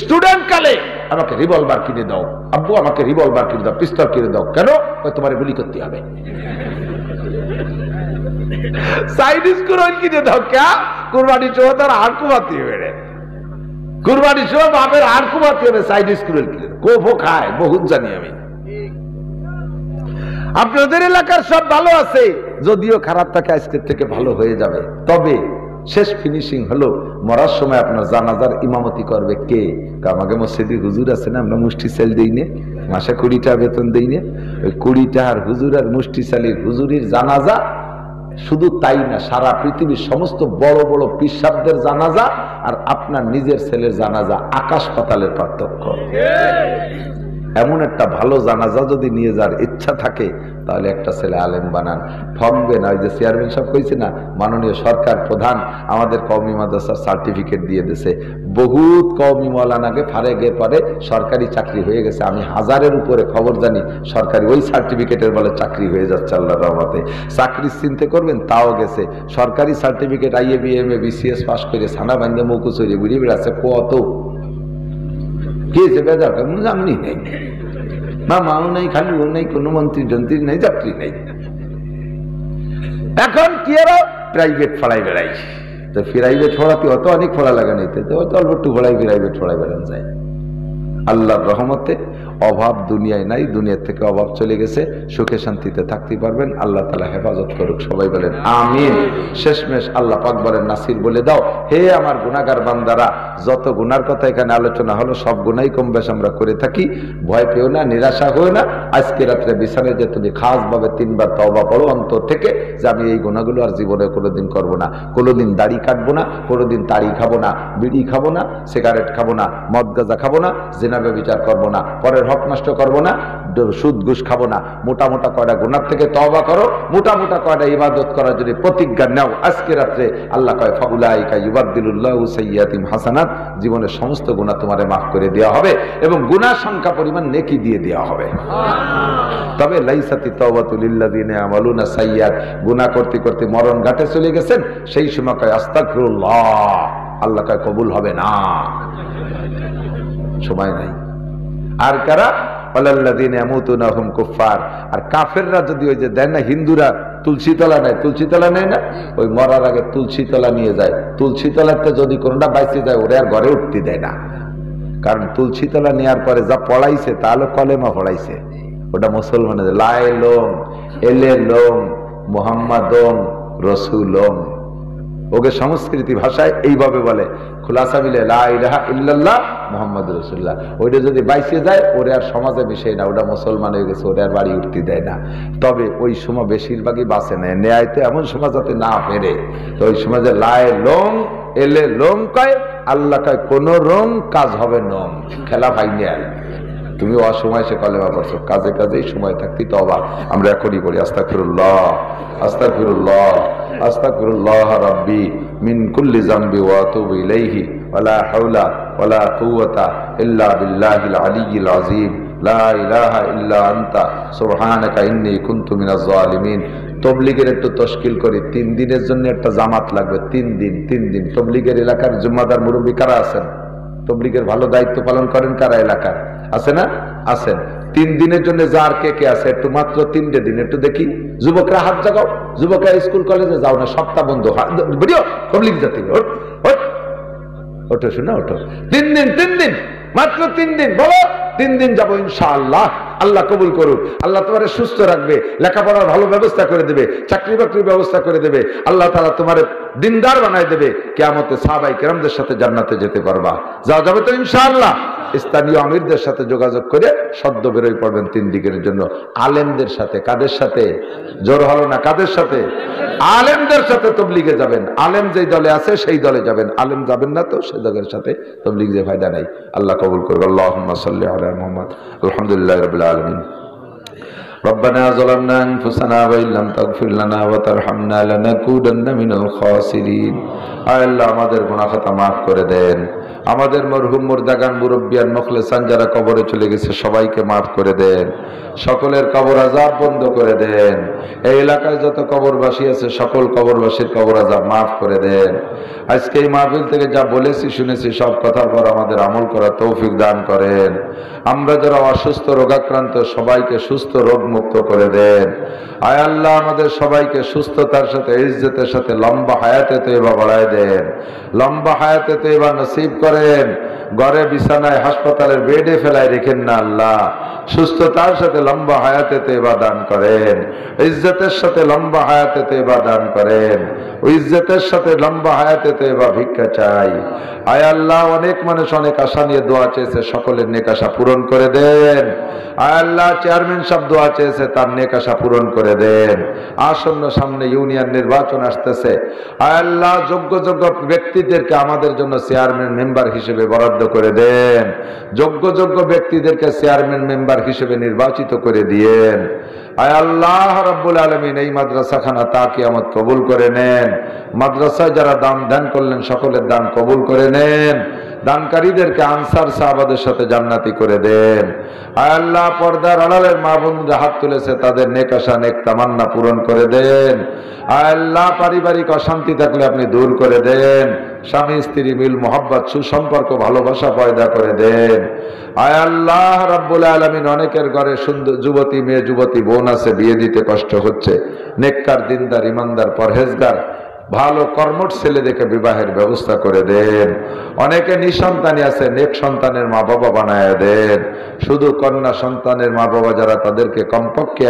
স্টুডেন্ট কালে আমাকে রিভলভার কিনে দাও, আব্বু আমাকে রিভলভার কিনে দাও, পিস্তল কিনে দাও। কেন? তোমার গুলি করতে হবে। চাইনিজ কুরবানি কিনে দাও ক্যা কুরবানি সময় তার হাড় কুমাতে হবে কুরবানির সময় বাপের হাড় কুমাতে হবে চাইনিজ কুরবানি কিনে কোফো খায় বহুত জানি আমি আপনাদের এলাকার সব ভালো আছে যদিও খারাপ থাকে আজকের থেকে ভালো হয়ে যাবে তবে শেষ ফিনিশিং হলো মরার সময় আপনার জানাজার ইমামতি করবে কে আমাকে মসজিদে হুজুর আছে না আমরা মুষ্টি সেল দিই না মাসে 20 টাকা বেতন দিই না ওই 20 টাকার হুজুর আর মুষ্টি সেলের হুজুরির জানাজা শুধু তাই না সারা পৃথিবীর সমস্ত বড় বড় পিসাবদের জানাজা আর আপনার নিজের ছেলের জানাজা আকাশ পাতালের পার্থক্য এমন একটা ভালো জানাজা যদি নিয়ে যাওয়ার ইচ্ছা থাকে তাহলে একটা ছেলে আলেম বানান ঠকবে না ওই যে চেয়ারম্যান সাহেব কইছে না মাননীয় সরকার প্রধান আমাদের কওমি মাদ্রাসার সার্টিফিকেট দিয়ে দিয়েছে বহুত কওমি মাওলানাকে ফারেগে পরে সরকারি চাকরি হয়ে গেছে আমি 1000-এর উপরে খবর জানি সরকারি ওই সার্টিফিকেটের বলে চাকরি হয়ে যাচ্ছে আল্লাহর রহমতে চাকরি চিন্তা করবেন তাও গেছে সরকারি certificate IA BMA BCS pass করে সানা বান্ধে মৌকুচ হয়ে ঘুরে বেড়াচ্ছে কত কে বেজার জামনি নেই না মাও নেই খালিও নেই কোনো মন্ত্রী যন্ত্রী নেই যাত্রী নেই এখন কি আরো প্রাইভেট ফড়াই বেড়াই তো প্রাইভেট ফড়াতে অত অনেক ফড়া লাগা নিতে তো অল্প একটু ফড়াই প্রাইভেট ফড়াই বেড়ান যায় আল্লাহর রহমতে অভাব দুনিয়ায় নাই দুনিয়ার থেকে অভাব চলে গেছে সুখে শান্তিতে থাকতে পারবেন আল্লাহ তাআলা হেফাজত করুক সবাই বলেন আমিন শেষমেশ আল্লাহ পাক বলেন নাসির বলে দাও হে আমার গুনাহগার বান্দারা যত গুনার কথা এখানে আলোচনা হলো সব গুনাই কম বেশ আমরা করে থাকি ভয় পেও না নিরাশা হও না আজকে রাত্রে বিছানায় যে তুমি খাস ভাবে 3 বার তওবা পড়ো অন্তর থেকে যে আমি এই গুনাহগুলো আর জীবনে কোনোদিন করব না কোনোদিন দাড়ি কাটবো না কোনোদিন তাড়ি খাবো না বিড়ি খাবো না সিগারেট খাবো না মদ গাঁজা খাবো না জিনা ব্যভিচার করবো না পরের হক নষ্ট করবো না সুদ ঘুষ খাবো না মোটা মোটা কয়টা গুনাহ থেকে তওবা করো মোটা মোটা কয়টা ইবাদত করার জন্য প্রতিজ্ঞা নাও আজকে রাত্রে আল্লাহ কয় ফাউলাইকা ইউবাদদিলুল্লাহু সাইয়্যাতিহিম হাসানাত জীবনের সমস্ত গুনাহ তোমারে maaf করে দেওয়া হবে এবং গুনাহ সংখ্যা পরিমাণ নেকি দিয়ে দেওয়া হবে তবে লাইসাতি তাওবাতু লিল্লাযিনা ইয়ামালুনা সাইয়্যাত গুনাহ করতে করতে মরণ ঘাটে চলে গেছেন সেই সময় কয় আস্তাগফিরুল্লাহ আল্লাহ কয় কবুল হবে না সময় নাই আর কারা ওয়ালাল্লাযিনা ইয়ামুতুনা হুম কুফার আর কাফেররা যদি ওই যে দেন না হিন্দুরা তুলসী তলা নেয় না ওই মরার আগে তুলসী তলা নিয়ে যায় তুলসী তলাতে যদি কোনটা বাইসে যায় ওরে আর ঘরে উঠতে দেয় না কারণ তুলসী তলা নেওয়ার পরে যা পড়াইছে তাহলে কলেমা পড়াইছে ওটা মুসলমানের লাই লোম এলে লোম মুহাম্মাদুন রাসূলুম ওকে সংস্কৃতি ভাষায় এইভাবে বলে খুলাসা মিলে লা ইলাহা ইল্লাল্লাহ মুহাম্মাদুর রাসূলুল্লাহ ওইটা যদি বাইসে যায় ওরে আর সমাজে মিশে না ওটা মুসলমান হয়ে গেছে ওরে আর বাড়ি উঠতে দেয় না তবে ওই সময় বেশিরভাগই বাঁচে নেয় ন্যায় তো এমন সময় যাতে না ফেরে তো ওই সমাজে লায়ে লোম এলে লোম কয় আল্লাহ কয় কোন রং কাজ হবে নম খেলা ভাইনে তুমি অসময় সে কলেমা পড়ছো কাজে কাজেই সময় থাকতে তওবা আমরা এখনই বলি আস্তাগফিরুল্লাহ আস্তাগফিরুল্লাহ আস্তাগফিরুল্লাহ রাব্বি মিন কুল্লি যামবি ওয়া আতুবু ইলাইহি ওয়ালা হাওলা ওয়ালা কুওয়াতা ইল্লা বিল্লাহিল আলিয়্যিল আযীম লা ইলাহা ইল্লা আনতা সুবহানাকা ইন্নী কুনতু মিনাজ জালিমিন তবলিগের একটু তশকিল করি 3 দিনের জন্য একটা জামাত লাগবে 3 দিন তবলিগের এলাকার জুম্মাদার মুরব্বি কারা আছেন তবলিগের ভালো দায়িত্ব পালন করেন কারা এলাকার আছে না আছেন 3 দিনের জন্য যার কে কে আছে একটু মাত্র 3টে দিন একটু দেখি যুবকরা হাত জাগাও যুবকরা স্কুল কলেজে যাও না সপ্তাহ বন্ধ ভিডিও তবলিগ জাতি ওঠো শোনা ওঠো 3 দিন মাত্র 3 দিন বলো 3 দিন যাবো ইনশাআল্লাহ আল্লাহ কবুল করুক আল্লাহ তোমারে সুস্থ রাখবে লেখাপড়ার ভালো ব্যবস্থা করে দেবে চাকরি বাকরির ব্যবস্থা করে দেবে আল্লাহ তাআলা তোমারে দিনদার বানায় দেবে কিয়ামতে সাহাবায়ে কেরামদের সাথে জান্নাতে যেতে পারবা যাওয়া যাবে তো ইনশাআল্লাহ স্থানীয় আমিরদের সাথে যোগাযোগ করে সদ্য বেরোয় পড়বেন 3 দিনের জন্য আলেমদের সাথে কাদের সাথে জোর হলো না কাদের সাথে আলেমদের সাথে তবলিগে যাবেন আলেম যেই দলে আছে সেই দলে যাবেন আলেম যাবেন না তো সেই দলের সাথে তবলিগ যে ফায়দা নাই আল্লাহ কবুল করুক আল্লাহুম্মা সাল্লি আলা মুহাম্মদ আলহামদুলিল্লাহি রাব্বিল আলামিন ربنا ظلمنا أنفسنا وإن لم تغفر لنا وترحمنا لنكونن من الخاسرين আয় আল্লাহ আমাদের গুনাহ খাতা maaf করে দেন আমাদের মরহুম মুর্দাগান মুরব্বিয়ান মুখলেসান যারা কবরে চলে গেছে সবাইকে মাফ করে দেন, সকলের কবর আযাব বন্ধ করে দেন। এই এলাকায় যত কবরবাসী আছে সকল কবরবাসীর কবর আযাব মাফ করে দেন। আজকে এই মাহফিল থেকে যা বলেছি শুনেছি সব কথার পর আমাদের আমল করার তৌফিক দান করেন। আমরা যারা অসুস্থ রোগাক্রান্ত সবাইকে সুস্থ রোগ মুক্ত করে দেন। আয় আল্লাহ আমাদের সবাইকে সুস্থতার সাথে ইজ্জতের সাথে লম্বা হায়াতে তয়বা বাড়ায় দেন, লম্বা হায়াতে তয়বা নসিব করেন। ঘরে বিছানায় হাসপাতালের বেডে ফেলায় রেখেন না আল্লাহ, সুস্থতার সাথে লম্বা হায়াতে তয়বা দান করেন, ইজ্জতের সাথে লম্বা হায়াতে তয়বা দান করেন। ওই ইজ্জতের সাথে লম্বা হায়াতে তয়বা ভিক্ষা চাই। আয় আল্লাহ অনেক মানুষ অনেক আশা নিয়ে দোয়া চেয়েছে, সকলের নেক আশা পূরণ করে দেন। আয় আল্লাহ চেয়ারম্যান সাহেব দোয়া চেয়েছে, তার নেক আশা পূরণ করে দেন। আসন্ন সামনে ইউনিয়ন নির্বাচন আসতেছে, আয় আল্লাহ যোগ্য যোগ্য ব্যক্তিদেরকে আমাদের জন্য চেয়ারম্যান মেম্বার হিসেবে বরাদ্দ করে দেন, যোগ্য যোগ্য ব্যক্তিদেরকে চেয়ারম্যান মেম্বার হিসেবে নির্বাচিত করে দিয়েন। আয় আল্লাহ রাব্বুল আলামিন এই মাদ্রাসাখানা তা কিয়ামত কবুল করে নেন। মাদ্রাসায় যারা দান দান করলেন সকলের দান কবুল করে নেন। দানকারীদেরকে আনসার সাহাবাদের সাথে জান্নাতি করে দেন। আয় আল্লাহ পর্দার আড়ালের মা বোনরা হাত তুলেছে, তাদের নেক আশা নেক তামান্না পূরণ করে দেন। আয় আল্লাহ পারিবারিক অশান্তি থাকলে আপনি দূর করে দেন, স্বামী স্ত্রী মিল মোহাব্বত সুসম্পর্ক ভালোবাসা পয়দা করে দেন। আয় আল্লাহ রাব্বুল আলামিন অনেকের ঘরে সুন্দর যুবতী মেয়ে যুবতী বোন আছে, বিয়ে দিতে কষ্ট হচ্ছে, নেককার দিনদার ইমানদার পরহেজগার ভালো কর্মঠ ছেলে দেখে বিবাহের ব্যবস্থা করে দেন। অনেকে নিঃসন্তানী আছে, নেক সন্তানের মা বাবা বানায় দেন। শুধু কন্যা সন্তানের মা বাবা যারা তাদেরকে কমপক্ষে